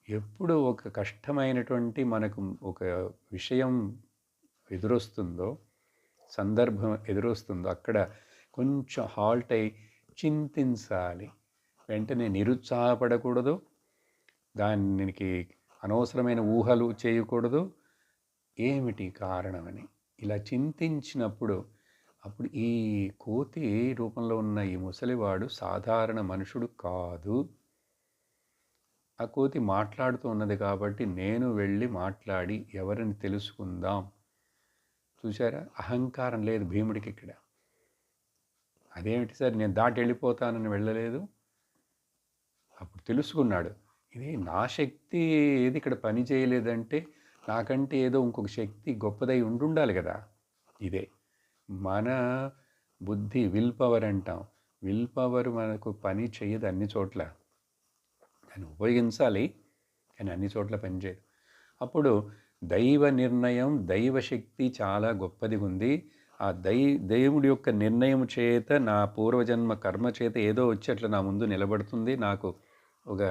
ఎప్పుడు ఒక కష్టమైనటువంటి మనకు ఒక విషయం ఎదురొస్తుందో, సందర్భం ఎదురొస్తుందో అక్కడ కొంచెం హాల్ట్ అయి చింతించాలి. వెంటనే నిరుత్సాహపడకూడదు, దానికి అనవసరమైన ఊహలు చేయకూడదు. ఏమిటి కారణమని ఇలా చింతించినప్పుడు అప్పుడు ఈ కోతి రూపంలో ఉన్న ఈ ముసలివాడు సాధారణ మనుషుడు కాదు. ఆ కోతి మాట్లాడుతూ ఉన్నది కాబట్టి నేను వెళ్ళి మాట్లాడి ఎవరిని తెలుసుకుందాం. చూసారా, అహంకారం లేదు భీముడికి ఇక్కడ. అదేమిటి సార్, నేను దాటి వెళ్ళిపోతానని వెళ్ళలేదు. అప్పుడు తెలుసుకున్నాడు, ఇది నా శక్తి ఏది ఇక్కడ పని చేయలేదంటే నాకంటే ఏదో ఇంకొక శక్తి గొప్పదై ఉండాలి కదా. ఇదే మన బుద్ధి, విల్ పవర్ అంటాం. విల్ పవర్ మనకు పని చేయదు అన్ని చోట్ల. దాన్ని ఉపయోగించాలి కానీ అన్ని చోట్ల పనిచేయదు. అప్పుడు దైవ నిర్ణయం, దైవశక్తి చాలా గొప్పది ఉంది. ఆ దేవుడి యొక్క నిర్ణయం చేత, నా పూర్వజన్మ కర్మ చేత ఏదో వచ్చి అట్లా నా ముందు నిలబడుతుంది, నాకు ఒక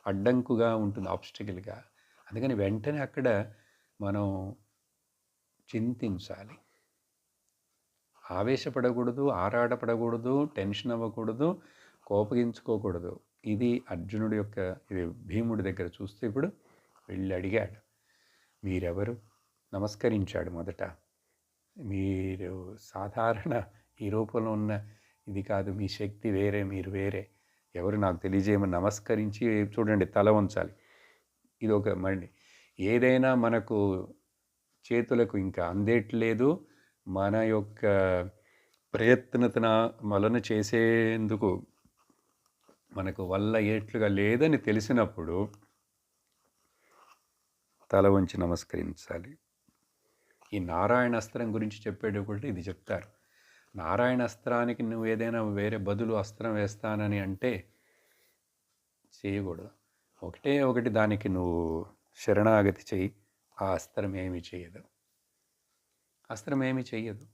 అడ్డంకుగా ఉంటుంది, ఆబ్స్టికల్గా. అందుకని వెంటనే అక్కడ మనం చింతించాలి. ఆవేశపడకూడదు, ఆరాటపడకూడదు, టెన్షన్ అవ్వకూడదు, కోపగించుకోకూడదు. ఇది అర్జునుడి యొక్క, ఇది భీముడి దగ్గర చూస్తే ఇప్పుడు వెళ్ళి అడిగాడు, మీరెవరు? నమస్కరించాడు మొదట. మీరు సాధారణ ఈ రూపంలో ఉన్న ఇది కాదు, మీ శక్తి వేరే, మీరు వేరే, ఎవరు నాకు తెలియజేయమని నమస్కరించి చూడండి, తల వంచాలి. ఇది ఒక మళ్ళీ ఏదైనా మనకు చేతులకు ఇంకా అందేట్లేదు, మన యొక్క ప్రయత్నతన వలన చేసేందుకు మనకు వల్ల ఏట్లుగా లేదని తెలిసినప్పుడు తల వంచి నమస్కరించాలి. ఈ నారాయణ అస్త్రం గురించి చెప్పేటప్పుడు ఇది చెప్తారు. నారాయణ అస్త్రానికి నువ్వు ఏదైనా వేరే బదులు అస్త్రం వేస్తానని అంటే చేయకూడదు. ఒకటే ఒకటి దానికి నువ్వు శరణాగతి చెయ్యి, ఆ అస్త్రం ఏమీ చేయదు. అస్త్రం ఏమీ చెయ్యదు.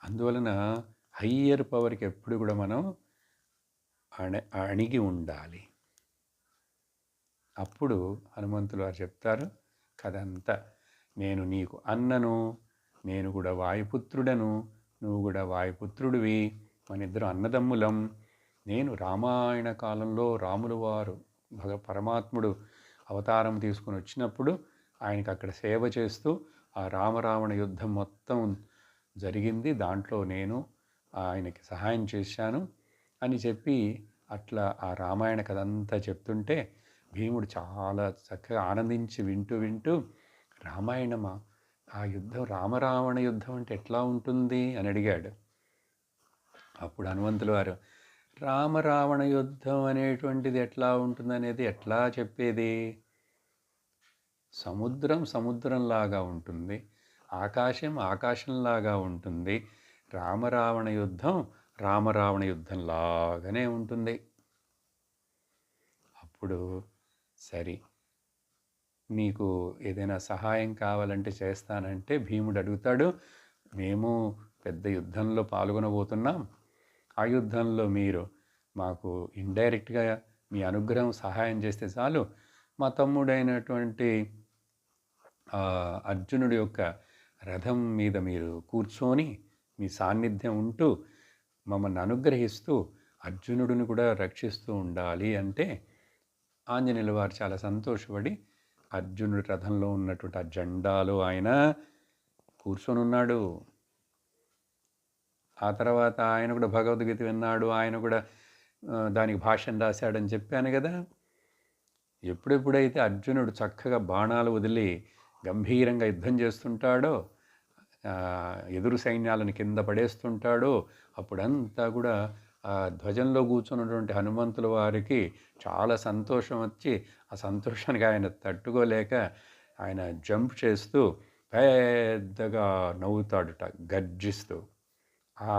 అందువలన హయ్యర్ పవర్కి ఎప్పుడు కూడా మనం అణిగి ఉండాలి. అప్పుడు హనుమంతులు వారు చెప్తారు కదంతా, నేను నీకు అన్నను, నేను కూడా వాయుపుత్రుడను, నువ్వు కూడా వాయుపుత్రుడివి, మనిద్దరం అన్నదమ్ములం. నేను రామాయణ కాలంలో రాములు వారు పరమాత్ముడు అవతారం తీసుకుని వచ్చినప్పుడు ఆయనకు అక్కడ సేవ చేస్తూ ఆ రామరావణ యుద్ధం మొత్తం జరిగింది, దాంట్లో నేను ఆయనకి సహాయం చేశాను అని చెప్పి అట్లా ఆ రామాయణ కథ అంతా చెప్తుంటే భీముడు చాలా చక్కగా ఆనందించి వింటూ రామాయణమా, ఆ యుద్ధం రామరావణ యుద్ధం అంటే ఎట్లా ఉంటుంది అని అడిగాడు. అప్పుడు హనుమంతులు వారు, రామరావణ యుద్ధం అనేటువంటిది ఎట్లా ఉంటుందనేది ఎట్లా చెప్పేది? సముద్రం సముద్రంలాగా ఉంటుంది, ఆకాశం ఆకాశంలాగా ఉంటుంది, రామరావణ యుద్ధం రామరావణ యుద్ధంలాగానే ఉంటుంది. అప్పుడు సరే, నీకు ఏదైనా సహాయం కావాలంటే చేస్తానంటే భీముడు అడుగుతాడు, మేము పెద్ద యుద్ధంలో పాల్గొనబోతున్నాం, ఆ యుద్ధంలో మీరు మాకు ఇండైరెక్ట్గా మీ అనుగ్రహం సహాయం చేస్తే చాలు, మా తమ్ముడైనటువంటి అర్జునుడి యొక్క రథం మీద మీరు కూర్చొని మీ సాన్నిధ్యం ఉంటూ మమ్మల్ని అనుగ్రహిస్తూ అర్జునుడిని కూడా రక్షిస్తూ ఉండాలి అంటే ఆంజనేయుల వారు చాలా సంతోషపడి అర్జునుడి రథంలో ఉన్నటువంటి ఆ జెండాలో ఆయన కూర్చొని ఉన్నాడు. ఆ తర్వాత ఆయన కూడా భగవద్గీత విన్నాడు, ఆయన కూడా దానికి భాష్యం రాశాడని చెప్పాను కదా. ఎప్పుడెప్పుడైతే అర్జునుడు చక్కగా బాణాలు వదిలి గంభీరంగా యుద్ధం చేస్తుంటాడో, ఎదురు సైన్యాలను కింద పడేస్తుంటాడో, అప్పుడంతా కూడా ఆ ధ్వజంలో కూర్చున్నటువంటి హనుమంతుల వారికి చాలా సంతోషం వచ్చి, ఆ సంతోషానికి ఆయన తట్టుకోలేక ఆయన జంప్ చేస్తూ పెద్దగా నవ్వుతాడుట, గర్జిస్తూ. ఆ